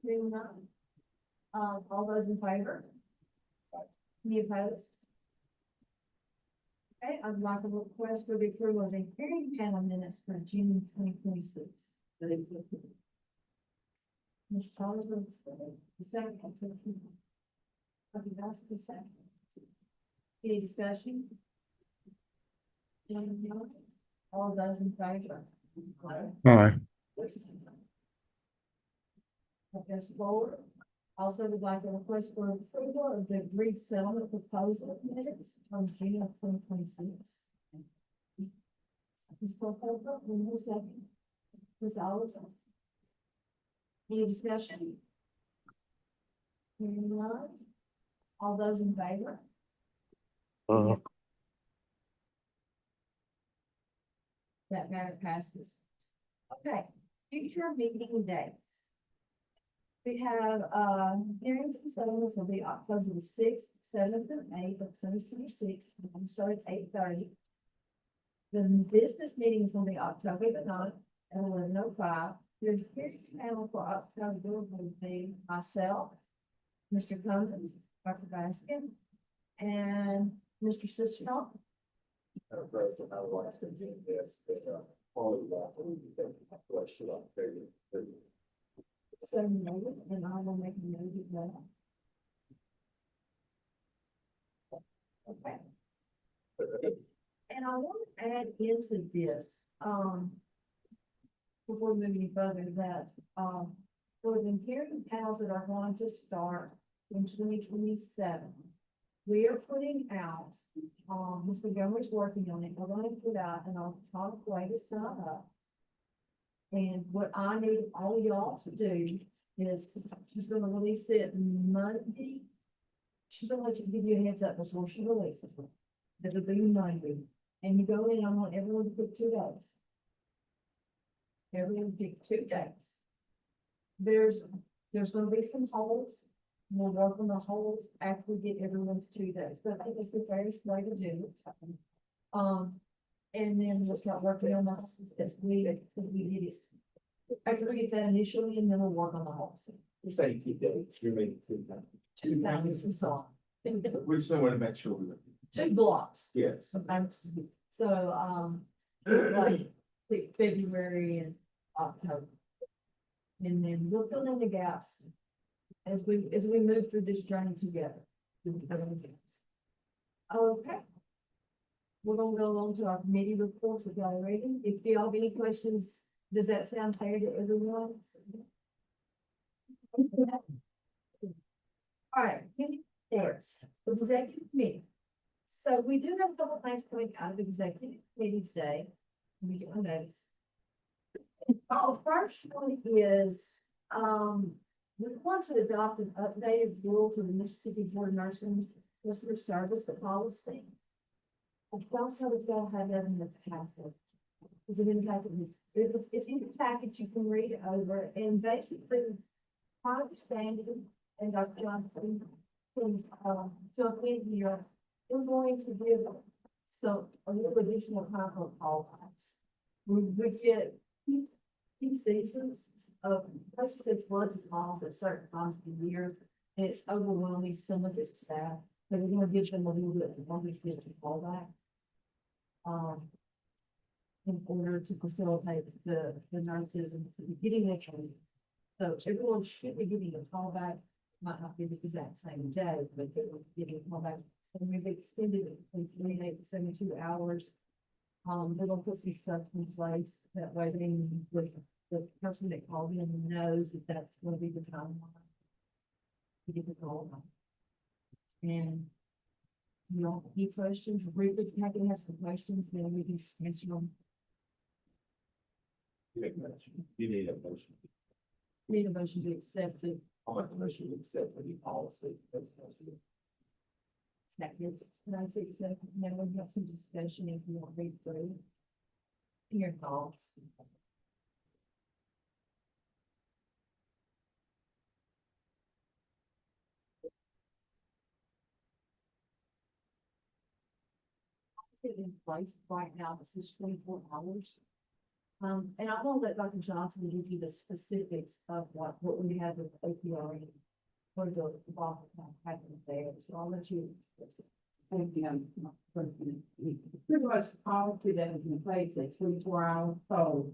A: Hearing none. All those in favor? Any opposed? Okay, I'd like a request for the approval of the hearing panel minutes for June 2026. Ms. Oliver, the second. Okay, that's the second. Any discussion? Hearing none. All those in favor?
C: Aye.
A: Okay, forward. Also would like a request for approval of the agreed settlement proposal minutes from June of 2026. Ms. Fulker, one more second. Ms. Oliver. Any discussion? Hearing none. All those in favor? That matter passes. Okay, future meeting dates. We have, hearings and settlements will be October the 6th, 7th, and 8th of 2026. We're gonna start at 8:30. The business meeting is gonna be October the 9th at 11:05. Your hearing panel for October will be myself, Mr. Cummins, Dr. Baskin, and Mr. Sistrunk.
N: President, I would like to do this, following that, question on thirty.
A: So noted, and I will make a note of that. Okay. And I want to add into this, before we move any further, that, for the hearing panels that are going to start in 2027, we are putting out, Ms. Montgomery's working on it, we're going to put out an electronic way to sign up. And what I need all of y'all to do is, she's gonna release it Monday. She's gonna give you a heads up before she releases it. It'll be Monday, and you go in, I want everyone to pick 2 days. Everyone pick 2 days. There's gonna be some holes. We'll work on the holes after we get everyone's 2 days, but I think it's the fairest way to do it. And then we'll start working on this as we get it. After we get that initially, and then we'll work on the holes.
N: You're saying keep dates, you're making
A: 2 times and so on.
N: We just want to make sure we.
A: 2 blocks.
N: Yes.
A: So, like February and October. And then we'll fill in the gaps as we move through this journey together. Okay. We're gonna go on to our committee reports if y'all are ready. If y'all have any questions, does that sound fair to everyone? All right, there's the executive committee. So we do have a couple things coming out of executive committee today. We get on notice. Our first one is, we want to adopt an updated rule to the Mississippi Board of Nursing Customer Service policy. I don't know if y'all have that in the packet. Is it in the packet? It's in the package, you can read it over, and basically, my understanding, and Dr. Johnson can, jump in here, we're going to give a little additional time for call backs. We get peak seasons of basically floods and calls at certain times of the year, and it's overwhelming some of this staff, but we're gonna give them a little bit of longer to call back. In order to facilitate the nurses and getting their training. So everyone should be getting a call back, might not be the exact same day, but they're getting a call back and we've extended it from 28 to 72 hours. It'll put some stuff in place, that way then the person that called in knows that that's gonna be the timeline. To get the call. And you know, any questions, Ruth, if you happen to have some questions, then we can answer them.
N: You need a motion.
A: Need a motion to accept it.
N: I'll make a motion to accept the new policy. That's
A: Second, and I think so, then we'll have some discussion if you want to read through. Your thoughts. It's in place right now, this is 24 hours. And I will let Dr. Johnson give you the specifics of what we have with OPRE. For the involvement happening there, so I'll let you.
H: Thank you. Pretty much the policy that is in place at 24 hours, so,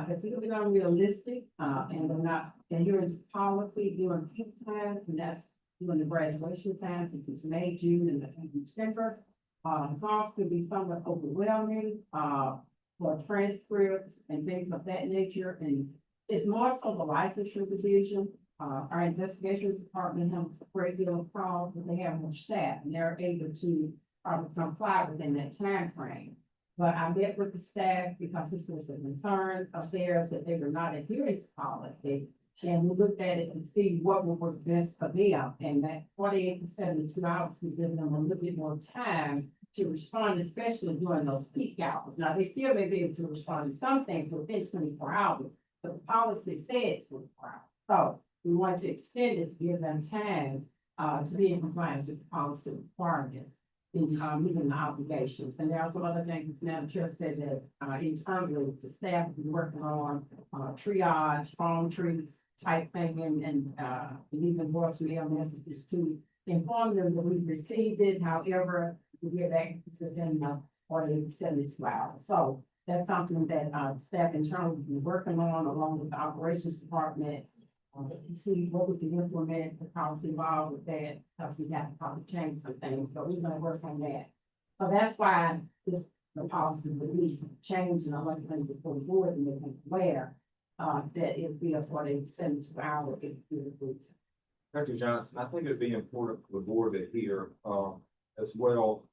H: it's really unrealistic, and they're not, and you're in policy during peak times, and that's during the graduation times, if it's May, June, and December. Costs could be somewhat overwhelming, for transcripts and things of that nature, and it's more so the licensure division. Our investigations department has a great deal of calls, but they have more staff and they're able to comply within that time frame. But I met with the staff because this was a concern of theirs that they were not adhering to policy. And we looked at it to see what would work best for them. And that 48 to 72 hours, we give them a little bit more time to respond, especially during those peak hours. Now, they still may be able to respond to some things within 24 hours, but the policy said 24 hours. So we want to extend it to give them time to be in compliance with the policy requirements in meeting the obligations. And there are some other things, now the chair said that internally, the staff will be working on triage, phone trees type thing, and even voicemail messages to inform them that we've received it. However, we get back within 48 to 72 hours. So that's something that staff internally will be working on along with the operations department. To see what we can implement, the policy involved with that, because we have to probably change some things, but we're gonna work on that. So that's why the policy was needed to change, and I want to bring it before the board and make them aware that it'd be a 48 to 72 hour if you agree to.
N: Dr. Johnson, I think it'd be important for the board to hear, as well,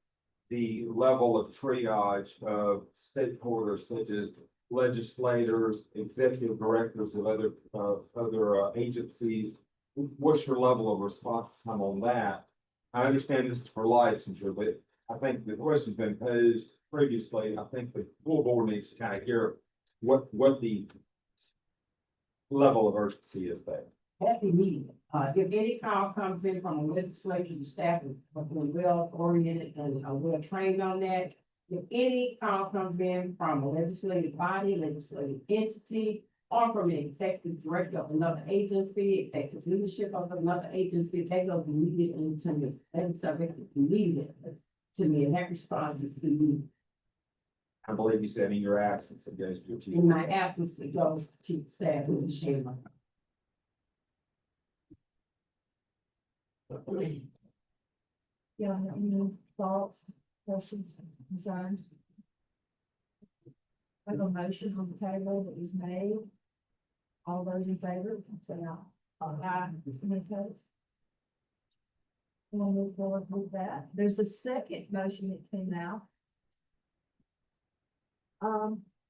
N: the level of triage of stakeholders such as legislators, executive directors of other agencies. What's your level of response time on that? I understand this is for licensure, but I think the question's been posed previously. I think the full board needs to kind of hear what the level of urgency is there.
H: That's immediate. If any call comes in from a legislative staff, we're well oriented and well trained on that. If any call comes in from a legislative body, legislative entity, or from an executive director of another agency, executive leadership of another agency, they go immediately to me. That's directly immediately to me, and that response is immediate.
N: I believe you said in your absence, it goes to your chief.
H: In my absence, it goes to chief staff with the share.
A: Yeah, any thoughts, questions, concerns? I have a motion on the table that was made. All those in favor, say aye. Aye. Any opposed? We'll move forward with that. There's the second motion that came out.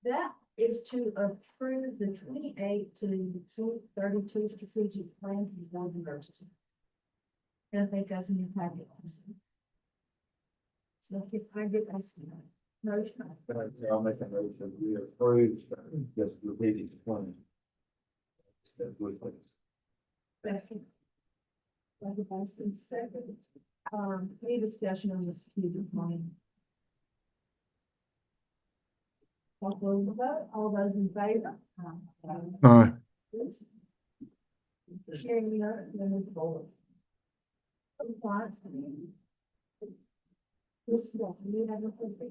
A: That is to approve the 28 to 32 strategic plan for the university. And I think that's in your packet. So if I get this motion.
N: I'll make a motion, we approve, just repeating the plan.
A: Second. Has been second. Any discussion on this strategic plan? All those in favor?
C: Aye.
A: Hearing none, then move forward. Compliance. This one, you have a first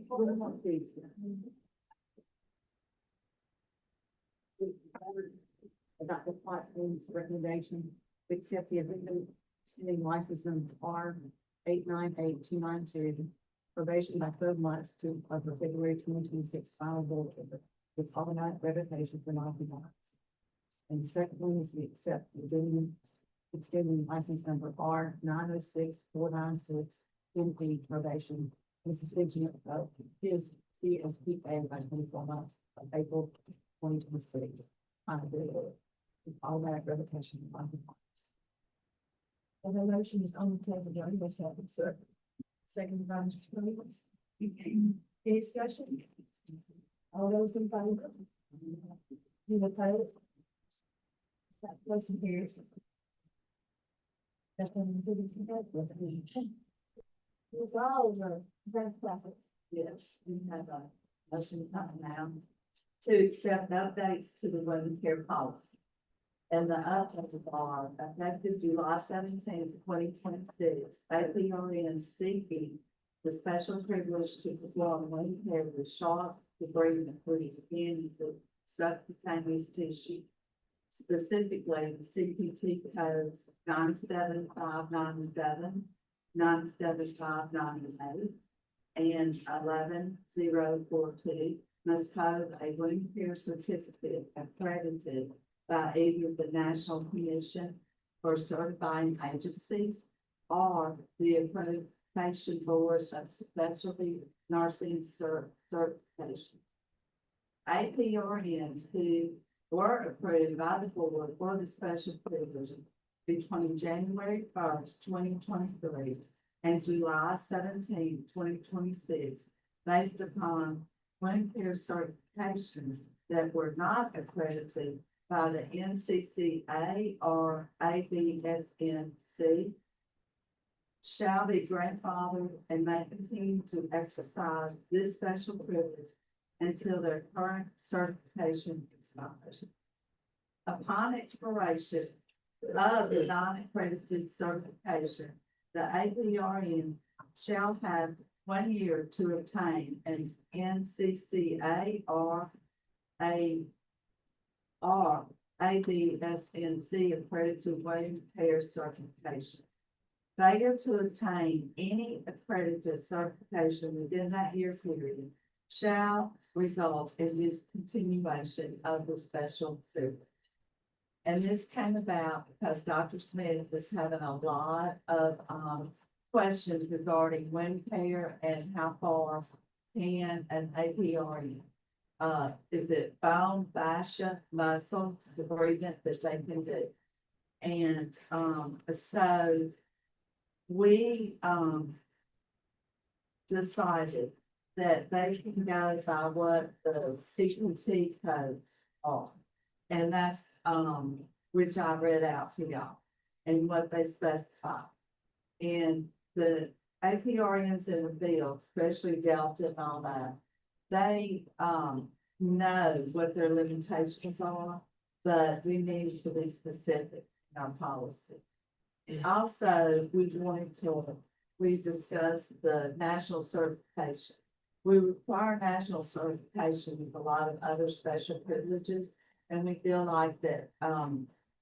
O: Adopt the compliance committee's recommendation to accept the addendum extending license of R
K: 898-292, probation by 12 months to the February 2026 final board order with automatic revocation for non-compliance. And the second one is we accept the extending license number R 906-496 MP probation and suspension of his CSPA by 24 months of April 2026. Final board order with automatic revocation for non-compliance.
A: And the motion is on the table, do I hear a second, sir? Second by Mr. Stevens. Any discussion? All those in favor? Any opposed? That motion carries. That's when we do that with me. It's all the best practice.
K: Yes, we have a motion coming now to accept updates to the women care policy. And the updates are effective July 17th, 2026, APRN seeking the special privilege to perform women care with sharp debridement for the skin to subcutaneous tissue. Specifically, the CPT codes 97597, 97598, and 11042 must hold a wound care certificate accredited by either the National Commission for Certifying Agencies or the Accreditation Board of Specialty Nursing Certification. APRNs who were approved by the board for the special privilege between January 1st, 2023 and July 17th, 2026, based upon wound care certifications that were not accredited by the NCCA or ABSNC, shall be grandfathered and may continue to exercise this special privilege until their current certification expires. Upon expiration of the non-accredited certification, the APRN shall have 1 year to obtain an NCCA or ABSNC accredited wound care certification. Failure to obtain any accredited certification within that year period shall result in discontinuation of the special privilege. And this came about because Dr. Smith was having a lot of questions regarding wound care and how far can an APRN is it bone, fascia, muscle, debridement that they can do? And so we decided that they can go by what the CPT codes are. And that's which I read out to y'all and what they specify. And the APRNs in the field, especially Delta and all that, they know what their limitations are, but we need to be specific in our policy. And also, we discussed the national certification. We require national certification with a lot of other special privileges, and we feel like that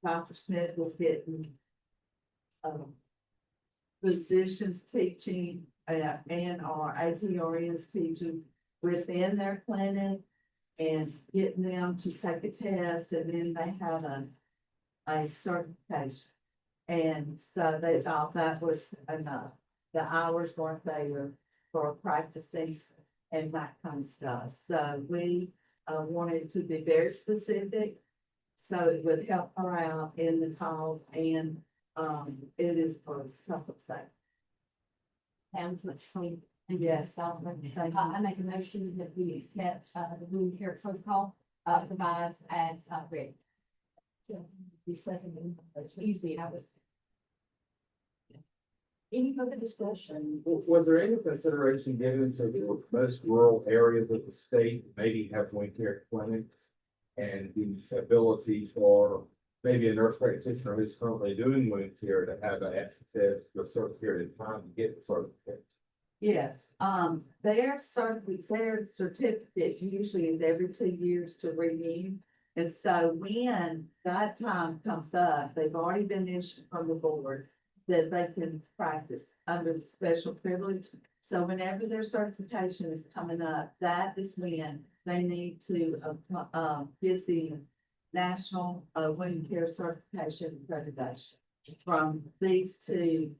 K: Dr. Smith was getting physicians teaching and our APRNs teaching within their clinic and getting them to take a test, and then they had a certification. And so they thought that was enough. The hours weren't there for practicing and that kind of stuff. So we wanted to be very specific, so it would help her out in the cause, and it is for public safety.
B: Sounds much cleaner.
K: Yes.
B: I make a motion that we accept the wound care protocol revised as read.
A: The second,
B: Excuse me, I was.
A: any further discussion?
N: Was there any consideration given to the most rural areas of the state, maybe have wound care clinics? And the ability for maybe a nurse practitioner who's currently doing wound care to have an access to a certain period of time to get the certificate?
K: Yes, their certificate usually is every 2 years to renew. And so when that time comes up, they've already been issued from the board. that they can practice under the special privilege. So whenever their certification is coming up, that is when they need to, get the national, wound care certification accreditation from these two.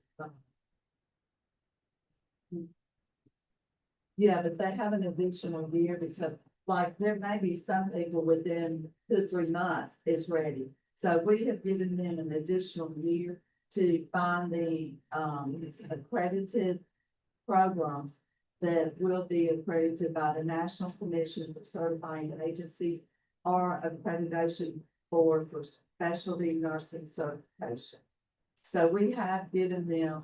K: Yeah, but they have an additional year because like there may be some people within 2 or 3 months is ready. So we have given them an additional year to find the accredited programs that will be accredited by the National Commission for Certifying Agencies or accreditation board for specialty nursing certification. So we have given them,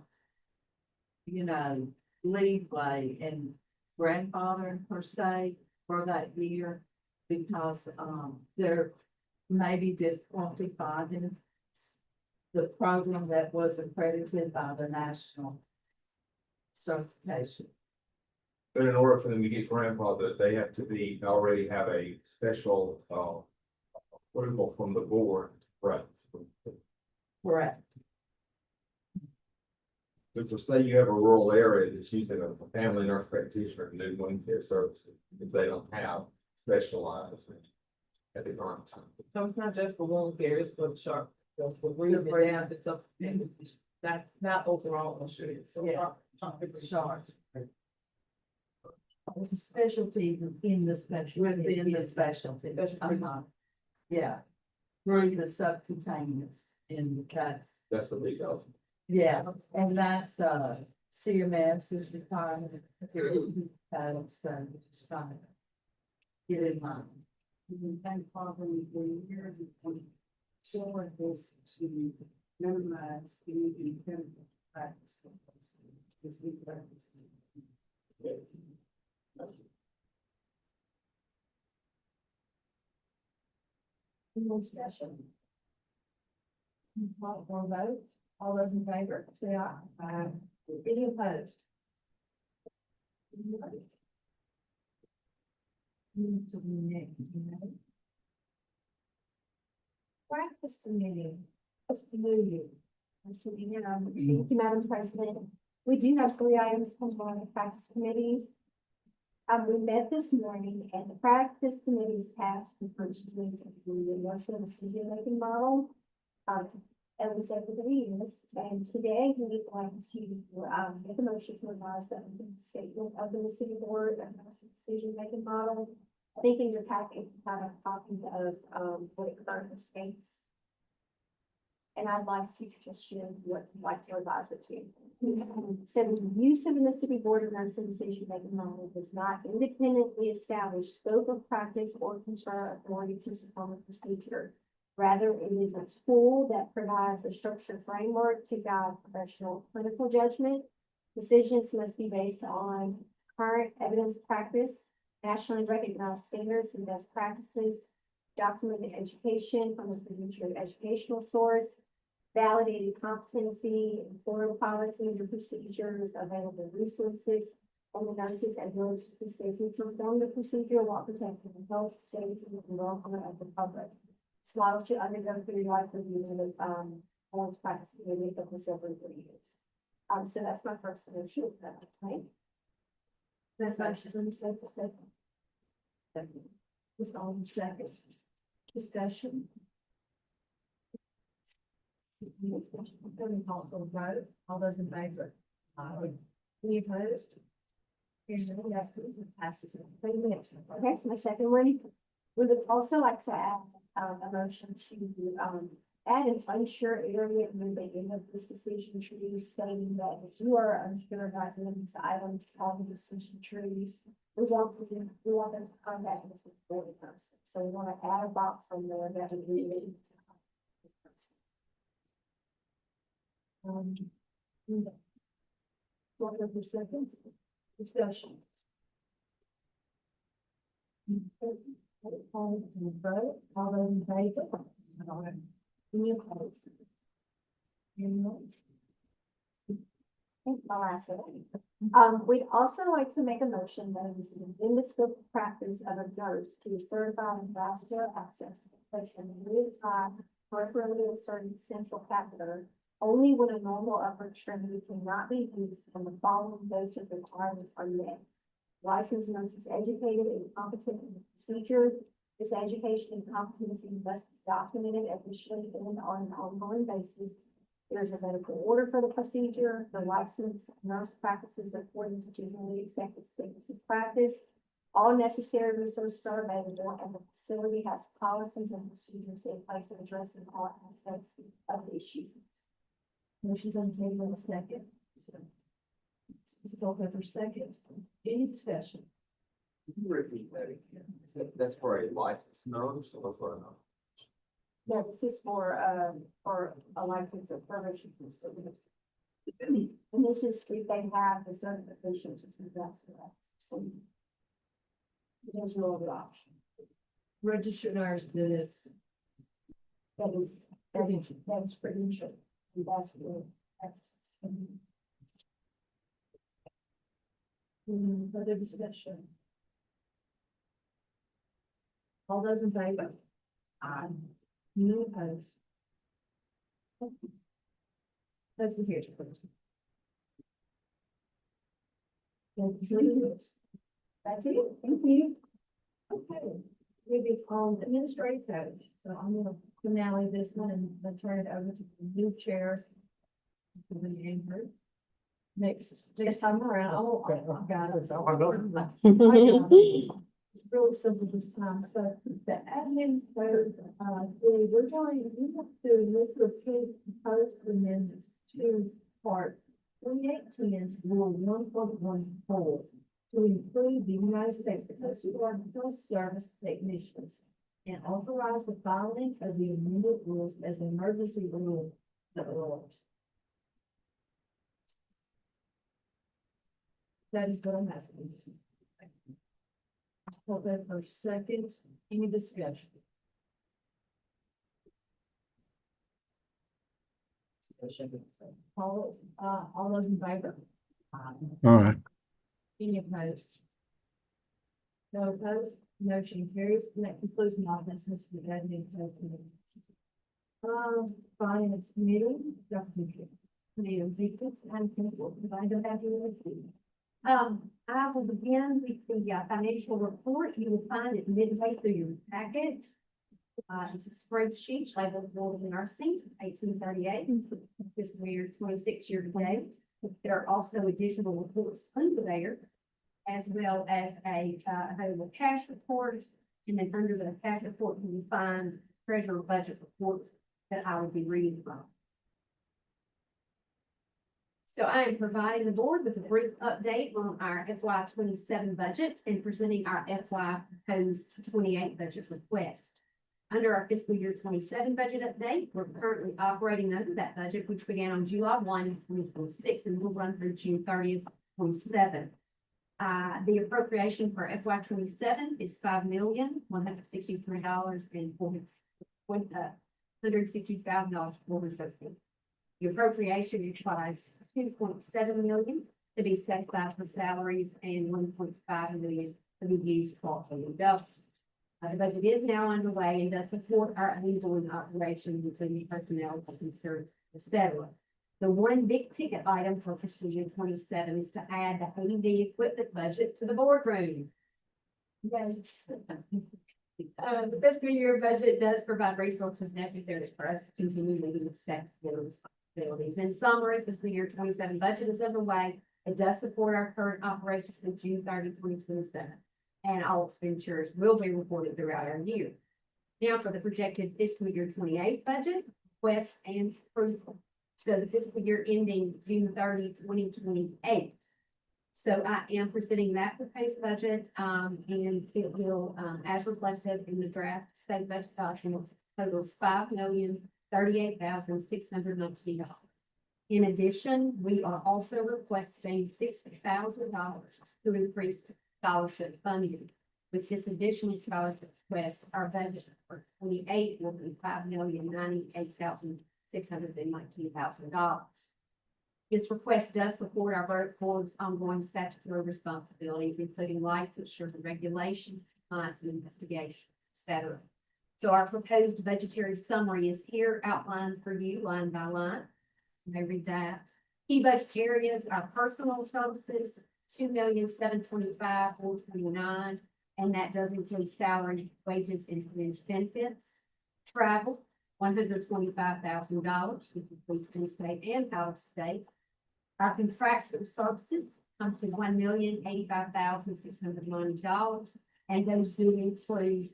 K: you know, leeway and grandfathering per se for that year because there may be difficulty finding the program that was accredited by the national certification.
N: But in order for them to get grandfathered, they have to be, already have a special, approval from the board, right?
K: Correct.
N: But for say you have a rural area that's using a family nurse practitioner to do wound care services, if they don't have specialized at the current time.
K: So it's not just for wound care, it's for the shark. So for breathing down, it's up, that's not overall, I'm sure. Yeah. Shark.
A: It's a specialty in the specialty.
K: Within the specialty. Yeah. Through the subcutaneous and that's.
N: That's the legal.
K: Yeah, and that's, CMS is requiring, so it's fine. Get in line. And probably the year showing this to minimize the independent practice. This new practice.
A: Any discussion? Call for a vote. All those in favor, say aye. Aye. Any opposed? Move to the next, practice committee. Let's move you.
B: So, thank you, Madam President. We do have 3 items from the practice committee. We met this morning and the practice committee's tasked with pursuing the Russell decision-making model. And we said for the years, and today we would like to make a motion to revise the statement of the city board and the decision-making model. I think in your packet, you have a copy of what it currently states. And I'd like to just share what you'd like to revise it to. So the use of the city board of nursing decision-making model does not independently establish scope of practice or confer authority to perform a procedure. Rather, it is a tool that provides a structured framework to guide professional clinical judgment. Decisions must be based on current evidence practice, nationally recognized standards and best practices, documented education from a credentialed educational source, validated competency, employer policies and procedures, available resources, and the nurse's ability to safely perform the procedure while protecting the health, safety, and welfare of the public. This model should undergo periodic review with board's practice committee for every 3 years. So that's my first motion at that time.
A: That motion's on the table, second. Just all in second. Discussion. Call for a vote. All those in favor? Aye. Any opposed? Here's the last one. Passes in 3 minutes.
B: Okay, my second one, we would also like to add a motion to add an unsure area in the end of this decision tree, stating that if you are unsure about any of these items on the decision tree, we want them to contact the supporting person. So we want to add a box on there that would be able to contact the person.
A: What other second? Discussion. All those in favor? Aye. Any opposed?
B: My last one. We'd also like to make a motion that is in the scope of practice of a nurse to be certified in vascular access, place in the time peripherally inserted central catheter
M: only when a normal upper extremity cannot be used and the following basic requirements are met. Licensed nurse is educated and competent in the procedure. This education and competency must be documented officially and on an ongoing basis. There is a medical order for the procedure. The licensed nurse practices according to generally accepted standards of practice. All necessary resources are available and the facility has policies and procedures in place addressing all aspects of the issue.
A: Motion's on the table in a second. So, Mr. Culpepper, second. Any discussion?
N: Repeat that again. That's for a licensed nurse or for another?
M: Yeah, this is for a license of probation. And this is if they have the certifications, that's correct. So, there's no other option.
A: Registered nurse that is.
M: That is credential. And that's really, that's.
A: Further discussion? All those in favor? Aye. Any opposed? Motion carries.
M: That's it. Thank you.
A: Okay, we be on administrative code, so I'm gonna finale this one and then turn it over to the new chair. To the Andrew. Next time around, oh, I got it. I got it. It's really simple this time, so the admin code, we're going, we have to look for proposed amendments to part 2018's rule 1.14 to include the United States Coast Guard Health Service technicians and authorize the filing of the amended rules as an emergency rule of the laws. That is what I'm asking. Hold that for a second. Any discussion? All those in favor?
C: All right.
A: Any opposed? No opposed, motion carries, and that concludes my business with admin. Finance committee, Dr. Victor, and council, I don't have you with me. I will begin with the financial report. You will find it midway through your packet. It's a spreadsheet labeled Board of Nursing, 1838, fiscal year 26 year to date. There are also additional reports under there, as well as a available cash report. And then under the cash report, you will find treasurer budget report that I will be reading from. So I am providing the board with a brief update on our FY 27 budget and presenting our FY proposed 28 budget request. Under our fiscal year 27 budget update, we're currently operating under that budget, which began on July 1, 2026, and will run through June 30th, 27. The appropriation for FY 27 is $5,162,460. The appropriation requires $2.7 million to be set aside for salaries and $1.5 million to be used for government. The budget is now underway and does support our ongoing operation, including personnel, insurance, etc. The one big ticket item for fiscal year 27 is to add the AV equipment budget to the boardroom. Yes. The fiscal year budget does provide resources necessary for us to continue meeting with staff responsibilities. In summary, fiscal year 27 budget is underway. It does support our current operations through June 30, 2027. And all expenditures will be reported throughout our year. Now for the projected fiscal year 28 budget, request and approval. So the fiscal year ending June 30, 2028. So I am presenting that proposed budget, and it will, as reflected in the draft state budget document, totals $5,038,619. In addition, we are also requesting $60,000 to increase scholarship funding. With this additional scholarship request, our budget for 28 will be $5,098,619,000. This request does support our board's ongoing statutory responsibilities, including licensure, regulation, compliance, and investigations, etc. So our proposed budgetary summary is here outlined for you line by line.
B: May read that. Key budget areas are personal services, 2,725,429, and that does include salary, wages, and fringe benefits. Travel, $125,000, which includes in-state and out-of-state. Our contractual services come to $1,085,690, and those do include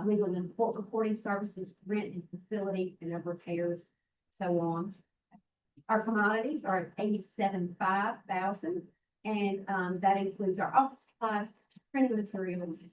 B: legal and court reporting services, rent and facility, and of repairs, so on. Our commodities are at $87,500, and that includes our office supplies, printing materials,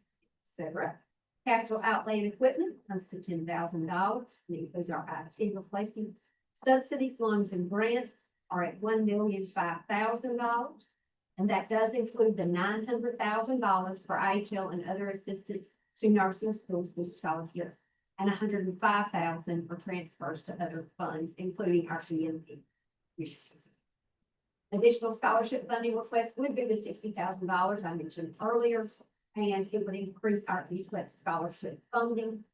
B: etc. Capital outlay and equipment comes to $10,000. It includes our IT replacements. Subsidies, loans, and grants are at $1,005,000. And that does include the $900,000 for IHL and other assistance to nursing schools with scholarships, and $105,000 for transfers to other funds, including our PMP. Additional scholarship funding request would be the $60,000 I mentioned earlier, and it would increase our NCLEX scholarship funding.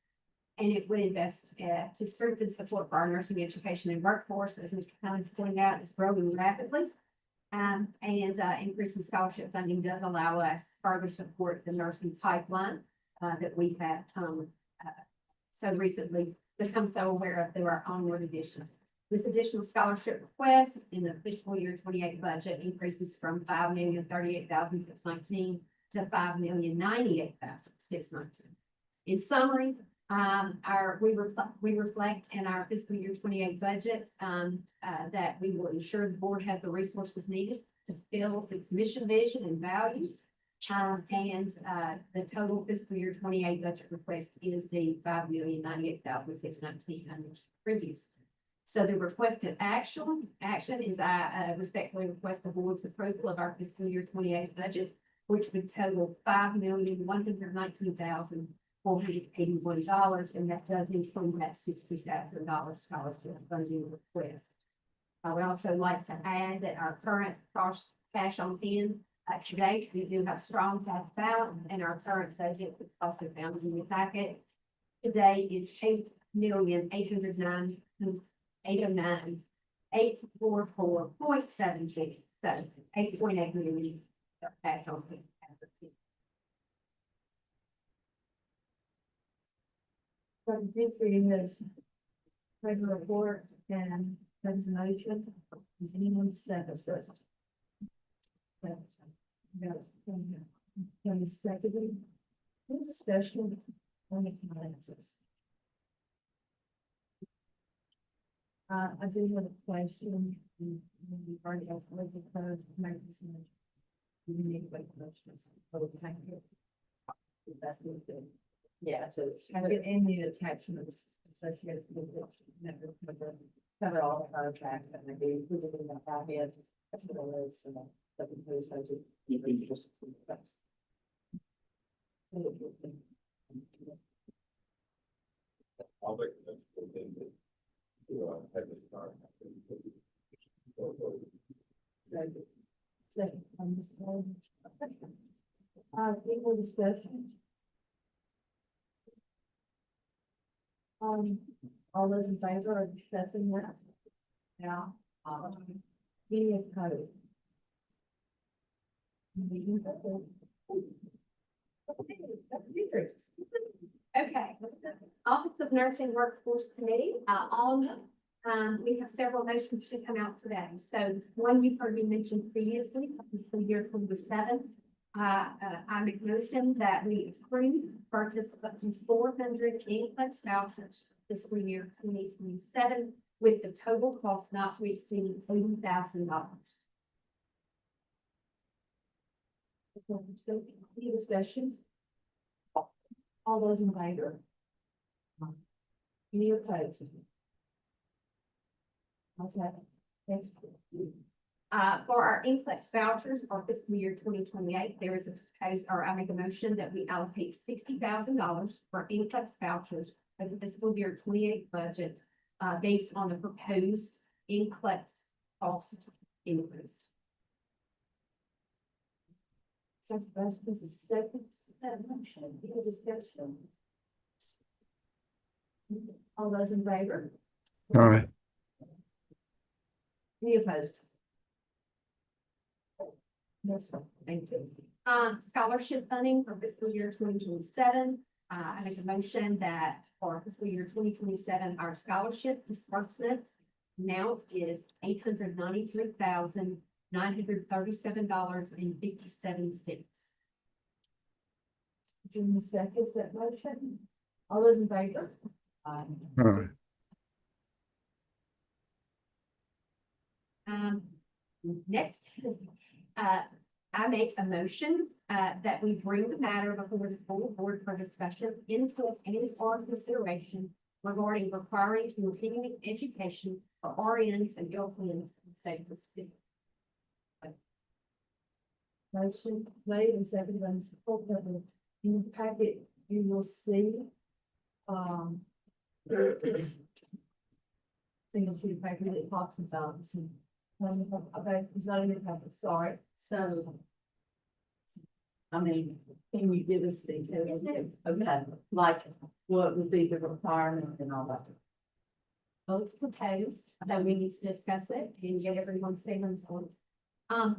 B: And it would invest to strengthen support for our nursing education and workforce, as Mr. Cummings pointed out, is growing rapidly. Increasing scholarship funding does allow us further support the nursing pipeline that we have so recently become so aware of through our onward additions. This additional scholarship request in the fiscal year 28 budget increases from $5,038,619 to $5,098,619. In summary, we reflect in our fiscal year 28 budget that we will ensure the board has the resources needed to fulfill its mission, vision, and values. The total fiscal year 28 budget request is the $5,098,619 previously. So the requested action is I respectfully request the board's approval of our fiscal year 28 budget, which would total $5,119,481, and that does include that $60,000 scholarship funding request. I would also like to add that our current cash on hand today, we do have strong cash balance, and our current budget, which also found in the packet today, is $8,809,844.76. So 8.8 million cash on hand.
A: So this is regular report and presentation. Is anyone second this? Secondly, any discussion on the finances? I do have a question. We've already got the code. You need to wait for questions. That's the thing. Yeah, so have it in the attachments associated with it. Cover all the contracts that may be included in the package, as well as the proposed budget.
N: I'll make that.
A: Second, on this one. Equal discussion. All those in favor of accepting that? Yeah. Any opposed?
B: Okay, Office of Nursing Workforce Committee, we have several motions to come out today. So one you've heard me mention previously, fiscal year 27. I make motion that we approve purchase up to 400 NCLEX vouchers fiscal year 2027 with the total cost not to exceed $80,000.
A: So, any discussion? All those in favor? Any opposed? How's that? Thanks.
B: For our NCLEX vouchers for fiscal year 2028, there is a proposed, or I make a motion that we allocate $60,000 for NCLEX vouchers for the fiscal year 28 budget, based on the proposed NCLEX cost increase.
A: Seconds that motion, any discussion? All those in favor?
C: All right.
A: Any opposed? Next one, thank you.
B: Scholarship funding for fiscal year 2027. I make a motion that for fiscal year 2027, our scholarship disbursement amount is $893,937.57.
A: June seconds that motion. All those in favor? Aye.
C: All right.
B: Next, I make a motion that we bring the matter before the full board for discussion, input, and or consideration regarding requiring continuing education for RNs and LPNs in the state of Mississippi.
A: Motion made and seconded by Mr. Culpepper. In the packet, you will see, single sheet of paper that pops and sounds. Okay, it's not in your packet, sorry.
K: So. I mean, can you give us details? Okay, like what would be the requirement and all that?
B: Well, it's proposed, that we need to discuss it and get everyone's feelings on it.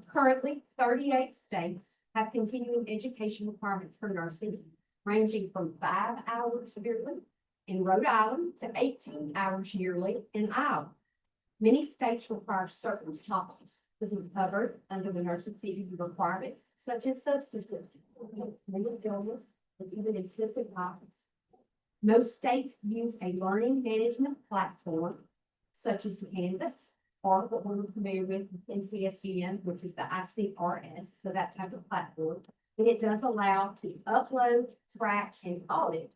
B: Currently, 38 states have continuing education requirements for nursing, ranging from 5 hours yearly in Rhode Island to 18 hours yearly in Iowa. Many states require certain topics to be covered under the nursing CEU requirements, such as substance abuse, mental illness, and even implicit bias. Most states use a learning management platform, such as Canvas, or what we're familiar with in CSBN, which is the ICRS, so that type of platform. And it does allow to upload, track, and audit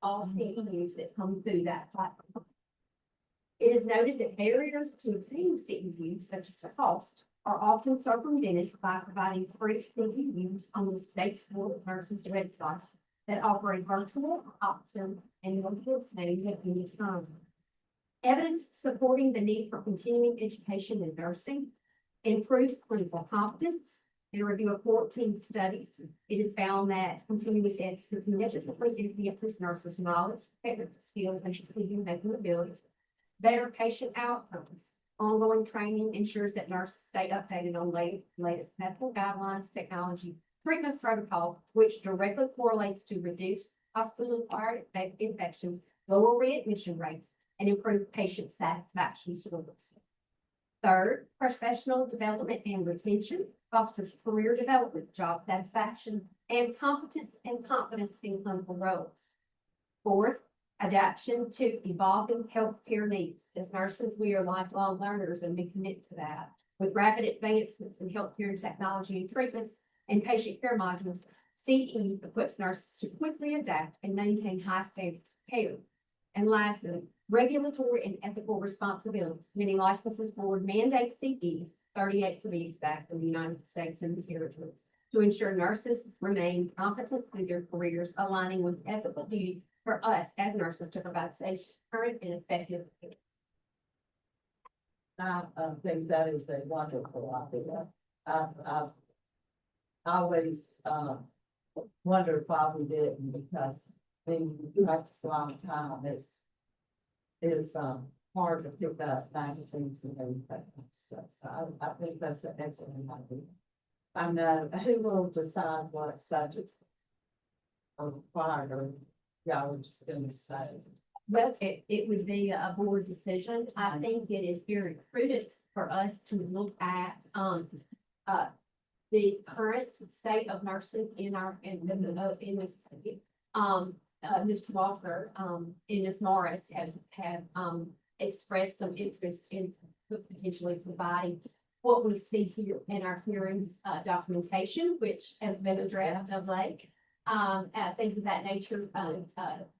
B: all CEUs that come through that platform. It is noted that barriers to obtaining CEUs, such as cost, are often circumvented by providing free CEUs on the state's Board of Nurses websites that offer a virtual option and will be obtained at any time. Evidence supporting the need for continuing education in nursing, improved clinical competence, and a review of 14 studies. It is found that continuing ed significantly enhances nurses' knowledge, technical skills, and decision-making abilities, better patient outcomes. Ongoing training ensures that nurses stay updated on latest medical guidelines, technology, treatment protocol, which directly correlates to reduced hospital-acquired infections, lower readmission rates, and improve patient satisfaction scores. Third, professional development and retention fosters career development, job satisfaction, and competence and confidence in clinical roles. Fourth, adaptation to evolving healthcare needs. As nurses, we are lifelong learners and we commit to that. With rapid advancements in healthcare and technology and treatments and patient care modules, CE equips nurses to quickly adapt and maintain high standards of care. And lastly, regulatory and ethical responsibilities. Many licenses board mandate CEs, 38 to be exact, in the United States and the territories, to ensure nurses remain competent through their careers, aligning with ethical duty for us as nurses to provide safe, current, and effective care.
K: I think that is a wonderful idea. I've always wondered why we didn't, because when you practice a long time, it's hard to pick up magazines and everything. So I think that's an excellent idea. I know who will decide what subjects are required, or y'all are just gonna say?
B: Well, it would be a board decision. I think it is very prudent for us to look at, the current state of nursing in Mississippi. Mr. Walker, and Ms. Morris have expressed some interest in potentially providing what we see here in our hearings, documentation, which has been addressed of late. Things of that nature,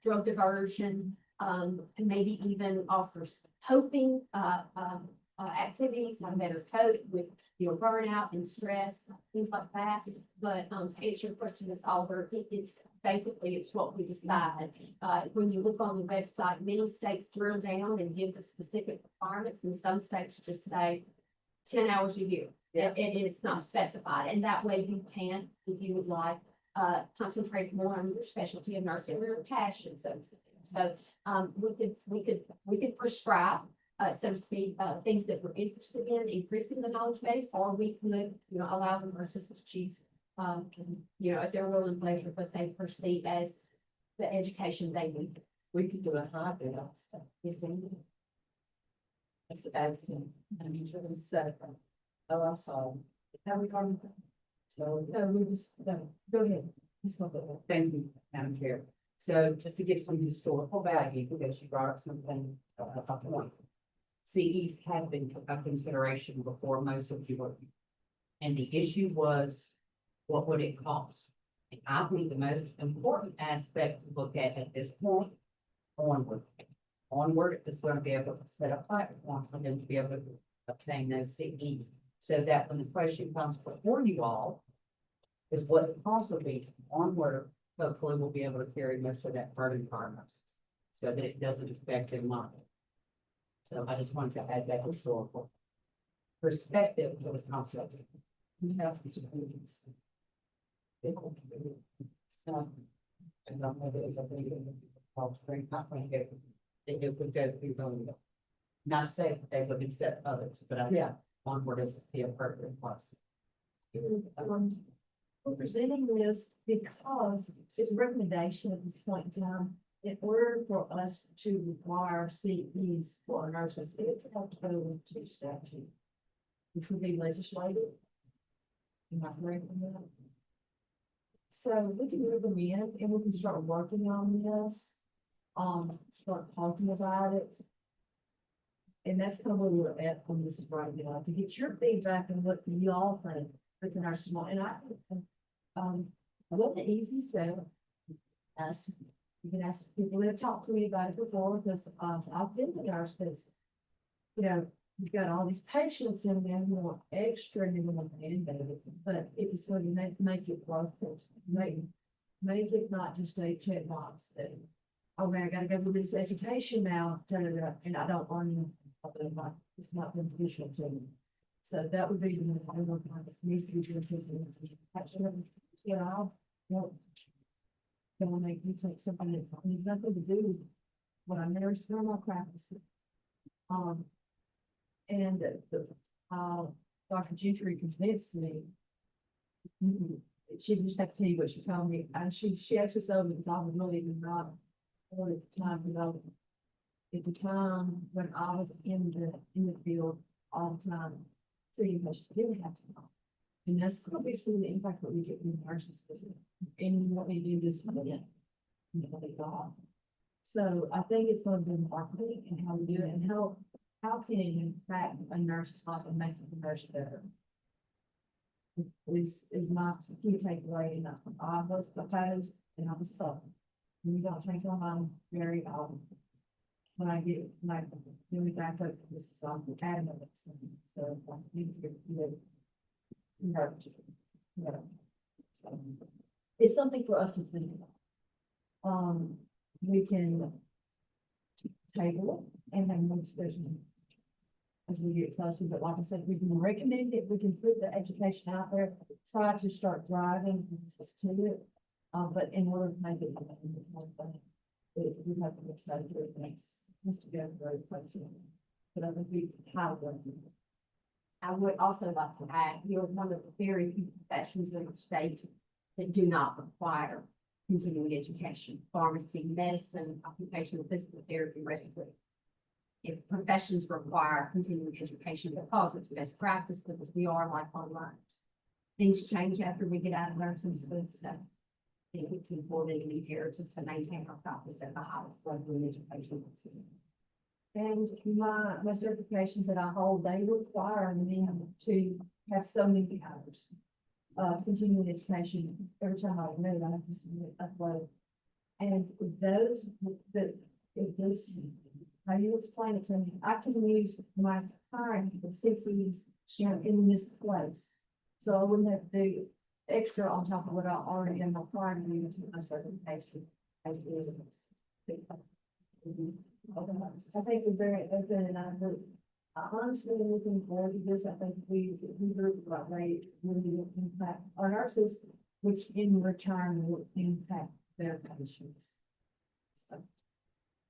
B: drug diversion, and maybe even offers coping, activities on better cope with burnout and stress, things like that. But to answer your question, Ms. Oliver, it's basically what we decide. When you look on the website, many states drill down and give the specific requirements, and some states just say 10 hours a year, and it's not specified. And that way you can, if you would like, concentrate more on your specialty of nursing or your passion, so to speak. So we could prescribe so to speak, things that we're interested in, increasing the knowledge base, or we could, you know, allow the nurses to choose, you know, if they're willing to pleasure, what they perceive as the education they need.
K: We could do a hybrid also.
B: Is there?
K: It's excellent. I mean, so, oh, I'm sorry. Have we gone? So,
A: We just, go ahead. Ms. Montgomery.
K: thank you, Madam Chair. So just to give some historical value, because you brought up something, a point. CEs have been a consideration before most of you were. And the issue was, what would it cost? And I think the most important aspect to look at this point, onward. Onward is going to be able to set a platform for them to be able to obtain those CEs. So that when the question comes before you all, is what the cost will be. Onward, hopefully we'll be able to carry most of that burden for our nurses, so that it doesn't affect their money. So I just wanted to add that historical perspective to the concept. We have these agreements. And I'm gonna do something called strength, not going to go, it would go through going. Not say that they would accept others, but I think onward is the appropriate place.
A: We're presenting this because it's a recommendation at this point in time. In order for us to require CEs for our nurses, it would have to go into statute, which would be legislative. Am I correct in that? So we can move them in and we can start working on this, start talking about it. And that's kind of where we're at on this right now, to get your feedback and what you all think with the nurses. And I think, it wasn't easy, so you can ask people that have talked to me about it before, because I've been the nurse that's, you know, you've got all these patients in there who want extra and you want to mandate it, but if it's going to make it worth it, make it not just a check box that, okay, I gotta go do this education now, and I don't want to, it's not beneficial to me. So that would be the needs to be doing. You know, gonna make me take something that has nothing to do with what I never still my practice. And Dr. Gentry convinced me. She just have to tell you what she told me. She actually told me because I was really not at the time, because I was at the time when I was in the field all the time, treating patients, didn't have to know. And that's obviously the impact that we get from nurses, and what we do this for them. So I think it's going to be marketing and how we do it, and how can it impact a nurse's life and make the nurse better. Is my key takeaway, and I was opposed and I was so. You don't change my mind very often. When I get when back up, this is on the adamant. So I need to get so it's something for us to think about. We can table it and have more discussions as we get closer, but like I said, we can recommend it, we can put the education out there, try to start driving just to it. But in order to make it, we have to get started with things. Mr. Very question, but I think we have one.
B: I would also like to add, you're one of the very few professions in the state that do not require continuing education: pharmacy, medicine, occupational physical therapy, respiratory. If professions require continuing education because it's best practice, because we are lifelong learners. Things change after we get out of nursing school, so I think it's important and imperative to maintain our practice at the highest level in education system.
A: And my certifications that I hold, they require me to have so many hours of continuing education. Every time I move, I have to submit, upload. And those, if this, how you explain it to me, I can use my current CCs, you know, in this place. So I wouldn't have to do extra on top of what I already am required to do to my certification. As is. I think we're very open, and I'm honestly looking forward to this. I think we group right way really impact our nurses, which in return will impact their patients. So,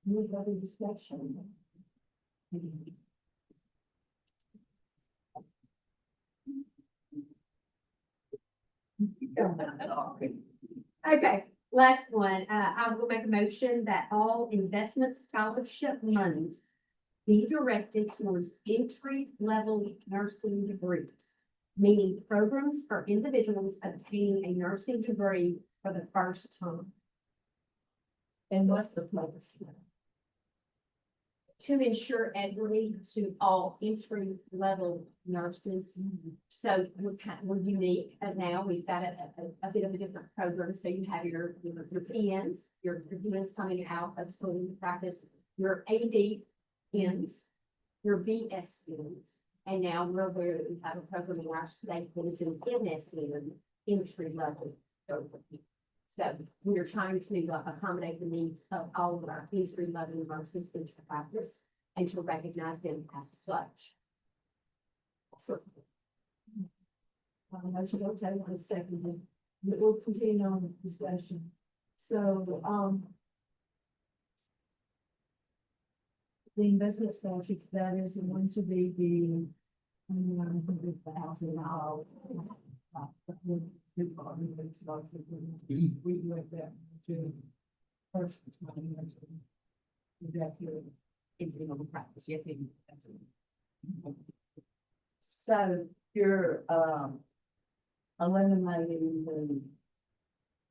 A: any other discussion?
B: Okay, last one, I will make a motion that all investment scholarship monies be directed towards entry-level nursing degrees, meaning programs for individuals obtaining a nursing degree for the first time.
A: And what's the purpose?
B: To ensure equity to all entry-level nurses. So we're unique, and now we've got a bit of a different program, so you have your PNs, your PNs coming out of school to practice, your ADNs, your BSNs, and now we have a program in our state that is an MSN, entry-level program. So we are trying to accommodate the needs of all of our entry-level nurses into practice and to recognize them as such.
A: Motion will take a second. We'll continue on the discussion. So, the investment scholarship, that is going to be the $100,000. We went there to first.
B: Practice, yes,
K: So you're, eliminating the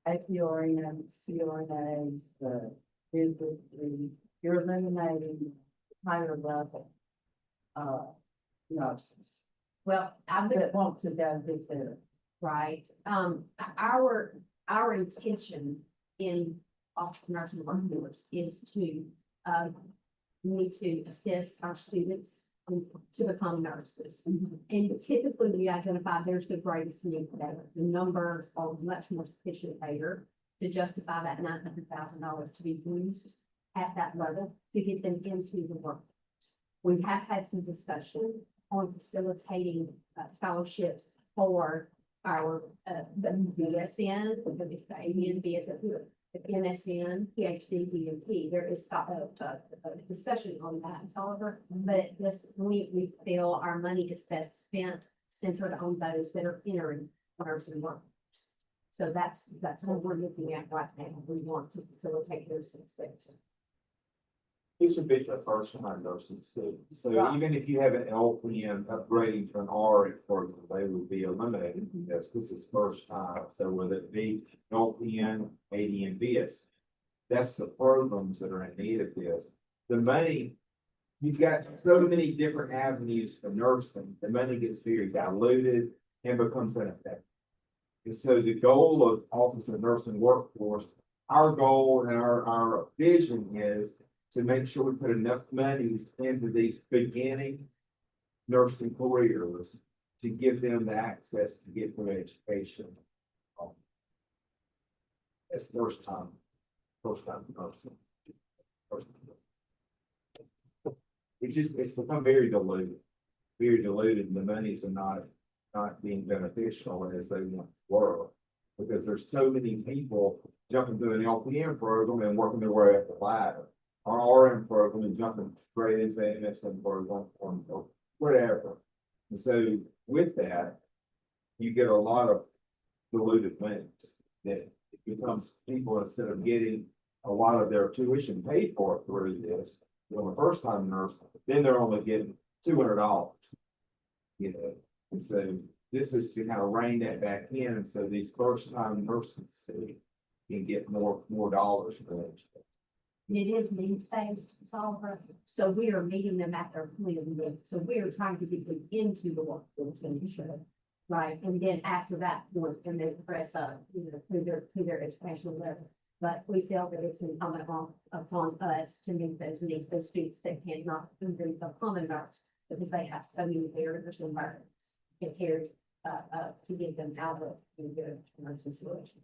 K: APRNs, CRNAs, the midwifery, you're eliminating higher level, nurses.
B: Well, I'm
K: That want to go get there.
B: right, our intention in Office of Nursing Workforce is to, we need to assist our students to become nurses. And typically we identify there's the greatest need there. The numbers are much more sufficient there to justify that $900,000 to be used at that level to get them into the workforce. We have had some discussion on facilitating scholarships for our the BSN, the ADN, MSN, PhD, BMP. There is a discussion on that, Oliver, but this, we feel our money is best spent centered on those that are entering nursing workforce. So that's what we're looking at right now. We want to facilitate their success.
N: This would be for first time nursing students. So
B: Right.
N: even if you have an LPN upgrading to an RN program, they would be eliminated. Yes, this is first time. So whether it be LPN, ADN, BS, that's the programs that are in need of this. The money, you've got so many different avenues for nursing. The money gets very diluted and becomes ineffective. And so the goal of Office of Nursing Workforce, our goal and our vision is to make sure we put enough money into these beginning nursing careers to give them the access to get their education. It's first time nursing. It's become very diluted, and the monies are not being beneficial as they once were. Because there's so many people jumping through an LPN program and working their way up the ladder. Our RM program and jumping straight into the MSN program or whatever. And so with that, you get a lot of diluted monies that it becomes people, instead of getting a lot of their tuition paid for through this, the first time nurse, then they're only getting $200. You know, and so this is to kind of rein that back in, and so these first time nurses can get more dollars for that.
B: It is needs-based, Solver, so we are meeting them at their point of need. So we are trying to get them into the workforce and ensure, right? And then after that point, and then progress up, through their educational level. But we feel that it's incumbent upon us to meet those needs, those students that cannot even become a nurse because they have so many barriers and burdens compared to get them out of the nursing situation.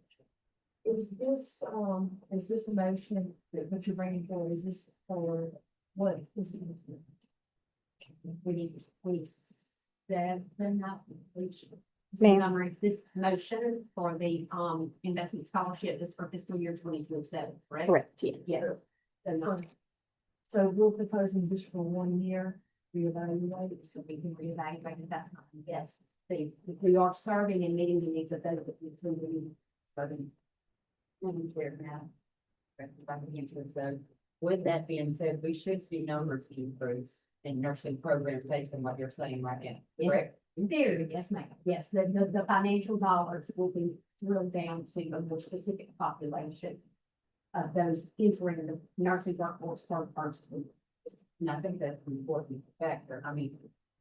A: Is this a motion that what you're bringing forward, is this for what?
B: We said then that
J: Ma'am.
B: Montgomery, this motion for the investment scholarship is for fiscal year 2027, correct?
J: Correct, yes.
B: Yes.
A: So we're proposing this for 1 year, reevaluate.
B: So we can reevaluate at that time, yes. We are serving and meeting the needs of those that we serving.
M: Here now. So with that being said, we should see numbers increase in nursing programs based on what you're saying right now, correct?
B: In theory, yes, ma'am. Yes, the financial dollars will be drilled down to a more specific population of those entering the nursing workforce for the first week.
M: And I think that's an important factor. I mean,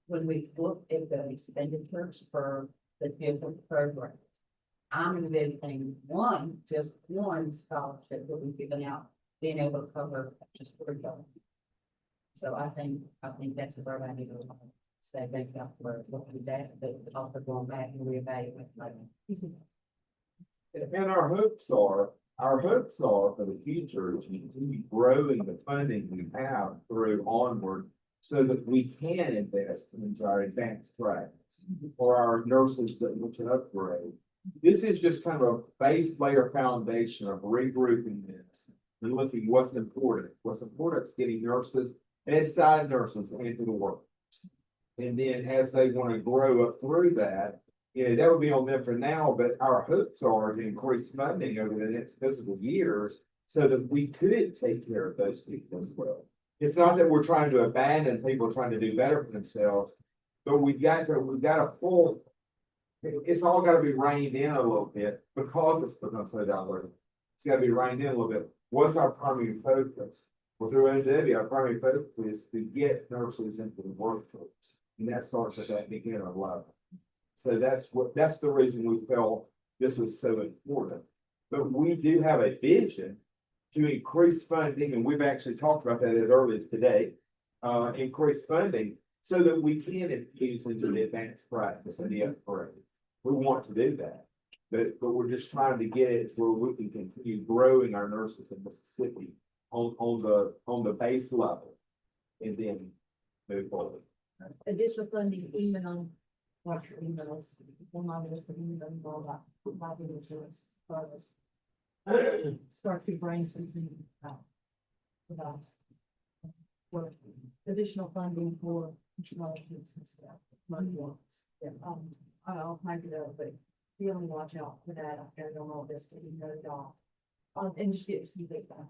M: when we look at the expenditures for the different programs, I'm envisioning just one scholarship that we've given out, being able to cover just 3 dollars. So I think that's a great idea to say thank you for looking at that, but also going back and reevaluate.
N: And our hopes are for the future to continue growing the funding we have through onward so that we can invest into our advanced tracks or our nurses that want to upgrade. This is just kind of a base layer foundation of regrouping this and looking what's important. What's important is getting nurses, bedside nurses into the workforce. And then as they want to grow up through that, that would be on them for now, but our hopes are to increase funding over the next fiscal years so that we could take care of those people as well. It's not that we're trying to abandon people trying to do better for themselves, but we've got to pull. It's all got to be reined in a little bit because it's become so diverse. It's got to be reined in a little bit. What's our primary focus? Well, through NW, our primary focus is to get nurses into the workforce, and that starts at that beginner level. So that's the reason we felt this was so important. But we do have a vision to increase funding, and we've actually talked about that as early as today. Increase funding so that we can infuse into the advanced practice and the upgrade. We want to do that, but we're just trying to get it where we can continue growing our nurses in Mississippi on the base level, and then move forward.
A: Additional funding even on what your emails, one of those emails about providing insurance products. Start to bring something about what additional funding for scholarships and stuff. I'll find it out, but be on the watch out for that. I've got on all this to be noted off. And just get some feedback.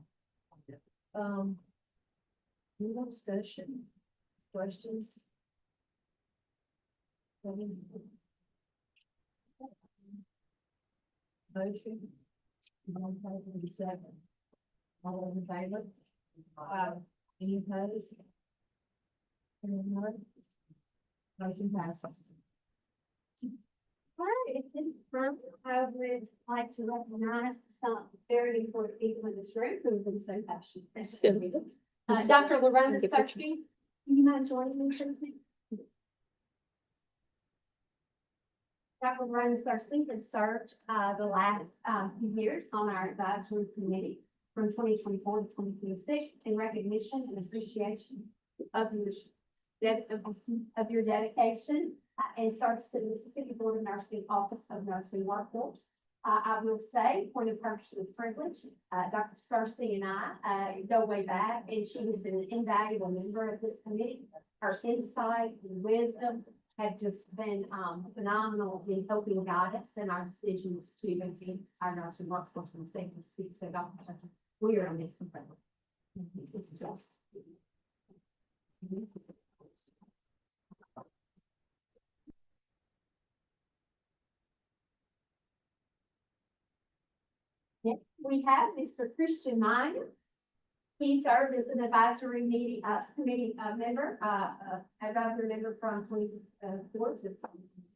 A: Any discussion, questions? Motion. All in second. All those in favor? Any opposed? Hearing none? Motion passes.
B: All right, at this time, I would like to recognize some very important people in this room who have been so passionate. Dr. Loretta Searcy, can you mind joining me, please? Dr. Loretta Searcy has served the last few years on our advisory committee from 2024 to 2026 in recognition and appreciation of your dedication and service to the Mississippi Board of Nursing Office of Nursing Workforce. I will say, point of personal privilege, Dr. Searcy and I go way back, and she has been an invaluable member of this committee. Her insight and wisdom have just been phenomenal in helping guide us in our decisions to advance our nursing workforce and safety. So, Dr. Searcy, we are amazing. We have Mr. Christian Miner. He served as an advisory committee member, advisory member from 24 to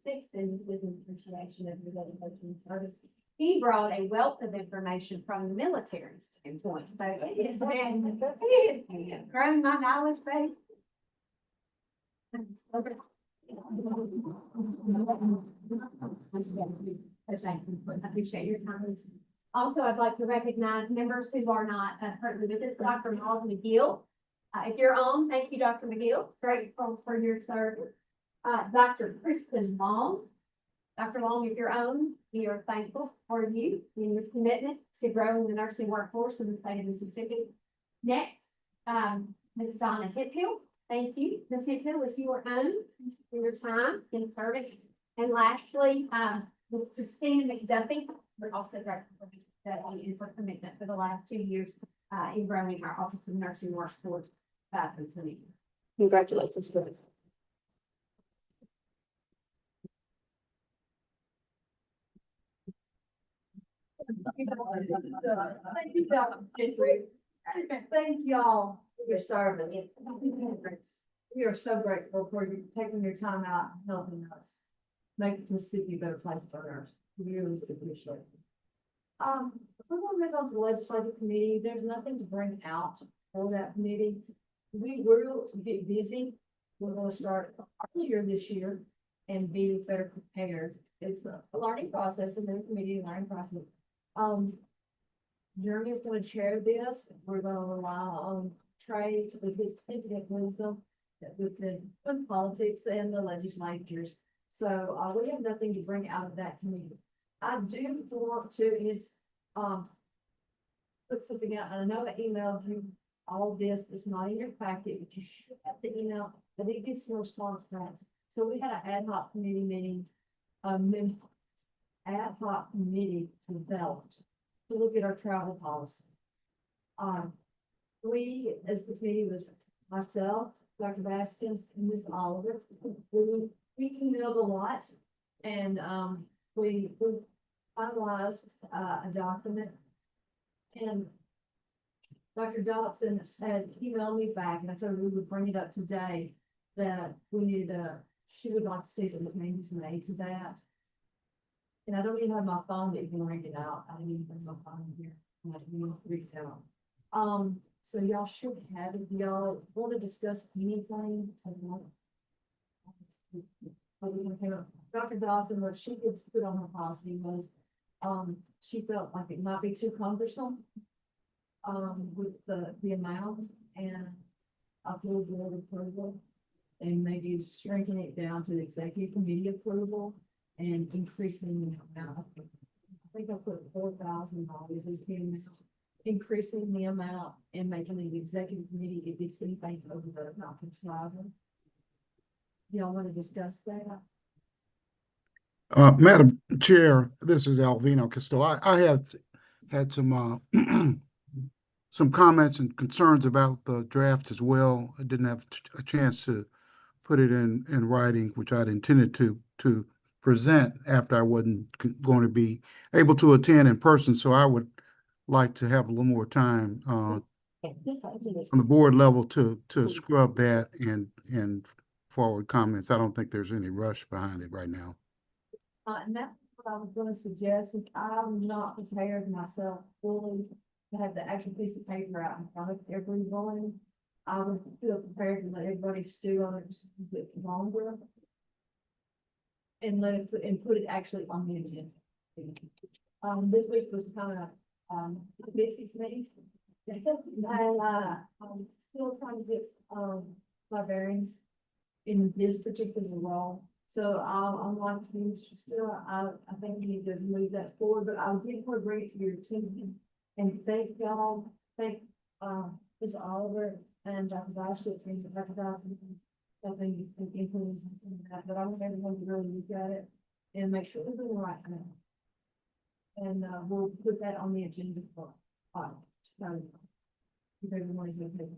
B: 26, and with an appreciation of your dedication and service. He brought a wealth of information from the military standpoint, so it has grown my knowledge base. Thank you. I appreciate your time. Also, I'd like to recognize members who are not currently with us. Dr. Maud McGill. If you're on, thank you, Dr. McGill. Grateful for your service. Dr. Kristen Long. Dr. Long, if you're on, we are thankful for you and your commitment to growing the nursing workforce in the state of Mississippi. Next, Ms. Donna Hippill, thank you. Ms. Hippill, if you are on for your time in service. And lastly, Ms. Christina McDuffie, we're also grateful for that and for commitment for the last 2 years in growing our Office of Nursing workforce.
J: Congratulations.
A: Thank you, Dr. Gentry. Thank y'all for your service. We are so grateful for you taking your time out and helping us make Mississippi a better place for us. We really appreciate it. We're gonna move on to the legislative committee. There's nothing to bring out for that committee. We will get busy. We're gonna start earlier this year and be better prepared. It's a learning process and then committee learning process. Jeremy is gonna chair this. We're gonna rely on Trey with his infinite wisdom with politics and the legislatures. So, we have nothing to bring out of that committee. I do want to put something out, and I know I emailed you all of this, it's not in your packet, but you should have the email, but it gets some response back. So we had an ad hoc committee meeting, ad hoc committee developed to look at our travel policy. We, as the committee, was myself, Dr. Baskins, and Ms. Oliver, we emailed a lot, and we finalized a document. And Dr. Dobson had emailed me back, and I thought we would bring it up today, that we needed she would like to see some changes made to that. And I don't even have my phone that you can read it out. I didn't even bring my phone here. I have to read it out. So y'all should have it. Y'all want to discuss anything? Dr. Dodson, what she did put on her policy was, she felt like it might be too cumbersome with the amount, and I feel board approval, and maybe shrinking it down to the executive committee approval and increasing the amount. I think I put $4,000 as the amount, increasing the amount and making the executive committee, if it's anything over the not travel. Y'all want to discuss that?
C: Madam Chair, this is Alvino Castillo. I have had some some comments and concerns about the draft as well. I didn't have a chance to put it in writing, which I'd intended to present after I wasn't going to be able to attend in person. So I would like to have a little more time on the board level to scrub that and forward comments. I don't think there's any rush behind it right now.
A: And that's what I was gonna suggest, if I'm not prepared myself fully to have the actual piece of paper out in front of everyone, I would feel prepared to let everybody stew on it just a bit longer. And put it actually on the agenda. This week was kind of, busy meetings. And, I'm still trying to get, my bearings in this particular role. So I'm like, still, I think we need to move that forward, but I'll give her a break for your attention. And thank y'all, thank, Ms. Oliver and Dr. Baskett and Dr. Dawson. I think you can include that, but I want everyone to really look at it and make sure we're doing the right thing. And, we'll put that on the agenda for, so if everyone is okay.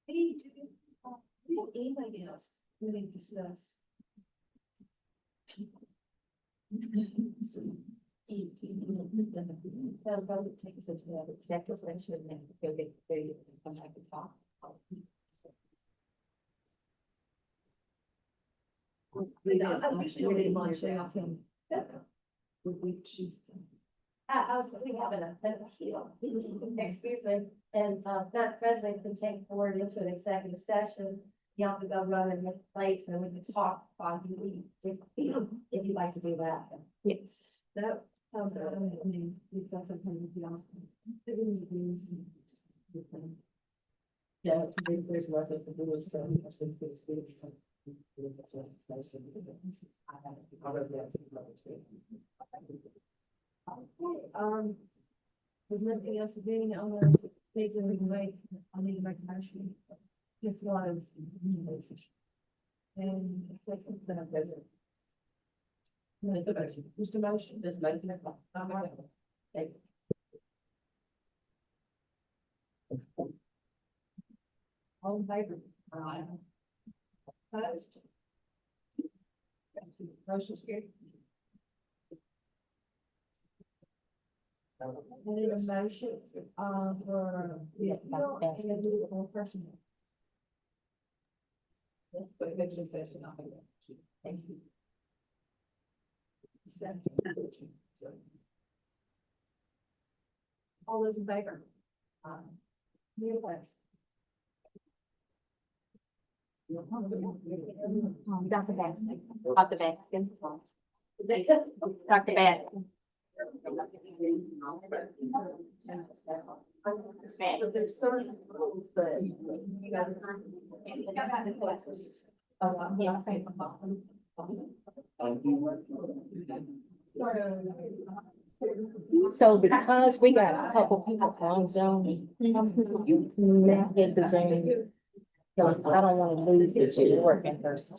A: We don't anything else we need to discuss.
M: That'll probably take us into the executive session and then go get the come back and talk. We have an appeal, excuse me, and that president can take forward into an executive session. You have to go run and make plates and we can talk while you leave, if you'd like to do that.
A: Yes. That sounds good. I mean, we've got something to be honest.
M: Yeah, there's nothing to do with so.
A: With nothing else being on the paper, we can make, I need to make a motion. Just close. And. Just a motion. Just make it. All in favor? Aye. Opposed? Motion carried. I need a motion, for the appeal and the personnel. Thank you. All those in favor? Need a place.
J: Dr. Baskin. Dr. Baskin. Dr. Baskin. So because we got a couple people on Zoom, you can hit the Zoom. Because I don't want to lose the two working first,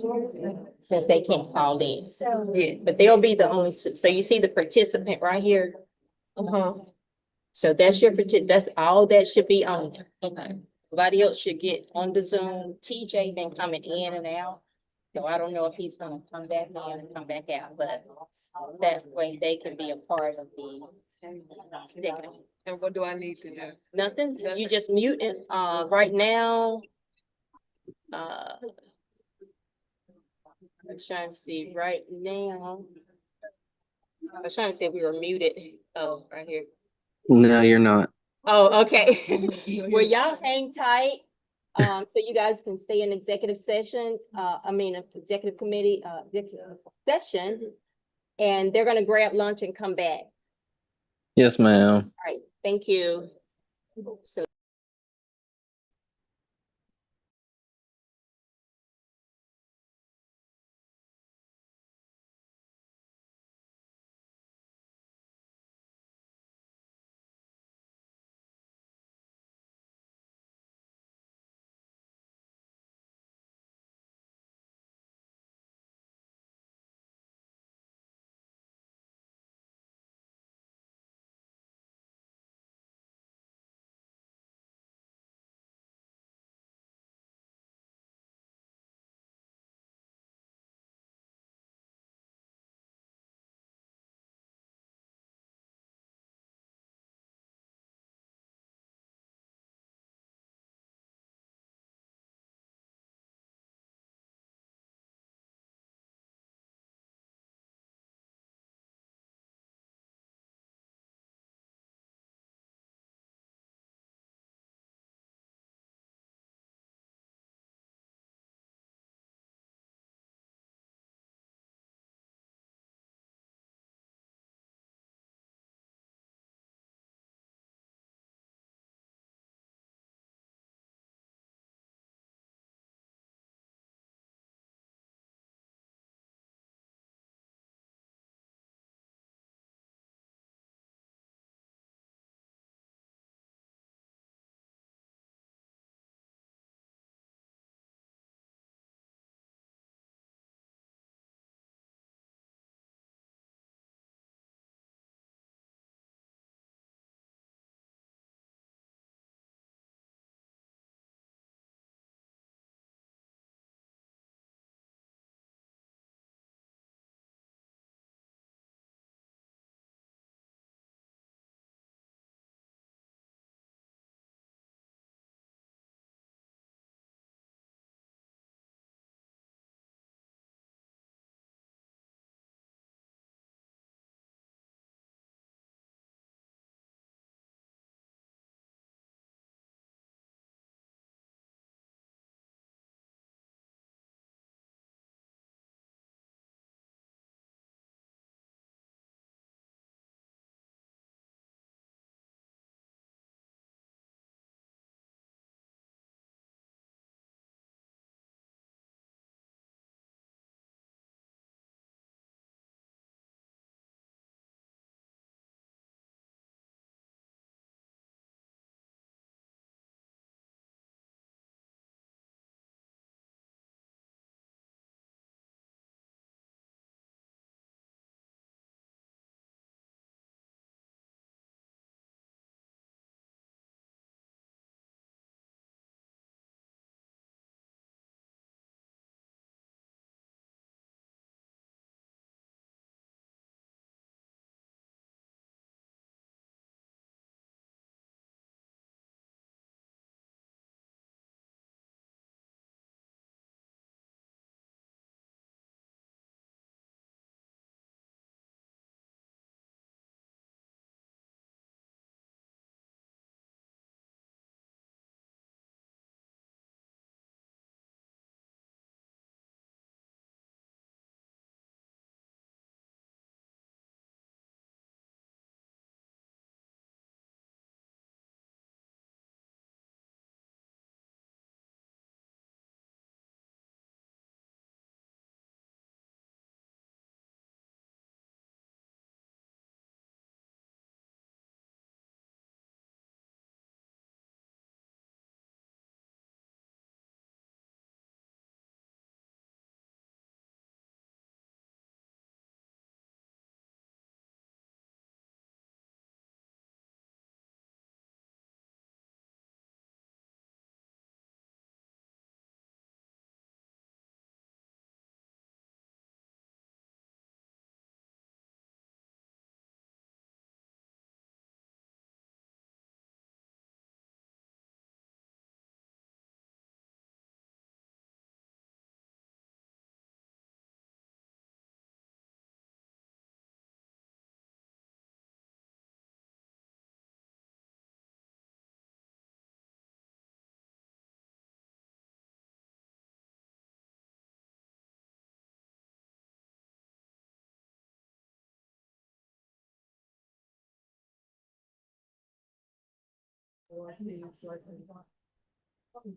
J: since they can't call in. Yeah, but they'll be the only, so you see the participant right here? So that's your that's all that should be on there. Okay. Everybody else should get on the Zoom. TJ been coming in and out. So I don't know if he's gonna come back in and come back out, but that way they can be a part of the executive.
H: And what do I need to do?
J: Nothing, you just mute it, right now. I'm trying to see right now. I was trying to see if we were muted. Oh, right here.
O: No, you're not.
J: Oh, okay. Well, y'all hang tight. So you guys can stay in executive session, executive committee, executive session. And they're gonna grab lunch and come back.
O: Yes, ma'am.
J: All right, thank you. So
A: Or to short.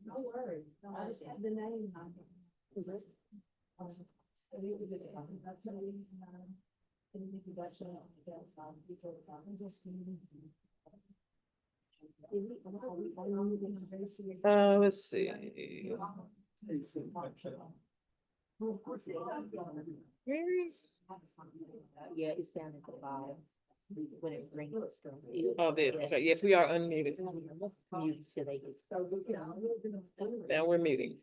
A: No worries, I just have the name. So it was introduction of the downside, before the time, just.
K: Let's see.
J: Yeah, it's down at the bottom. When it rings.
K: Oh, there, okay, yes, we are unmuted.
J: Mute so they can.
K: Now we're muting.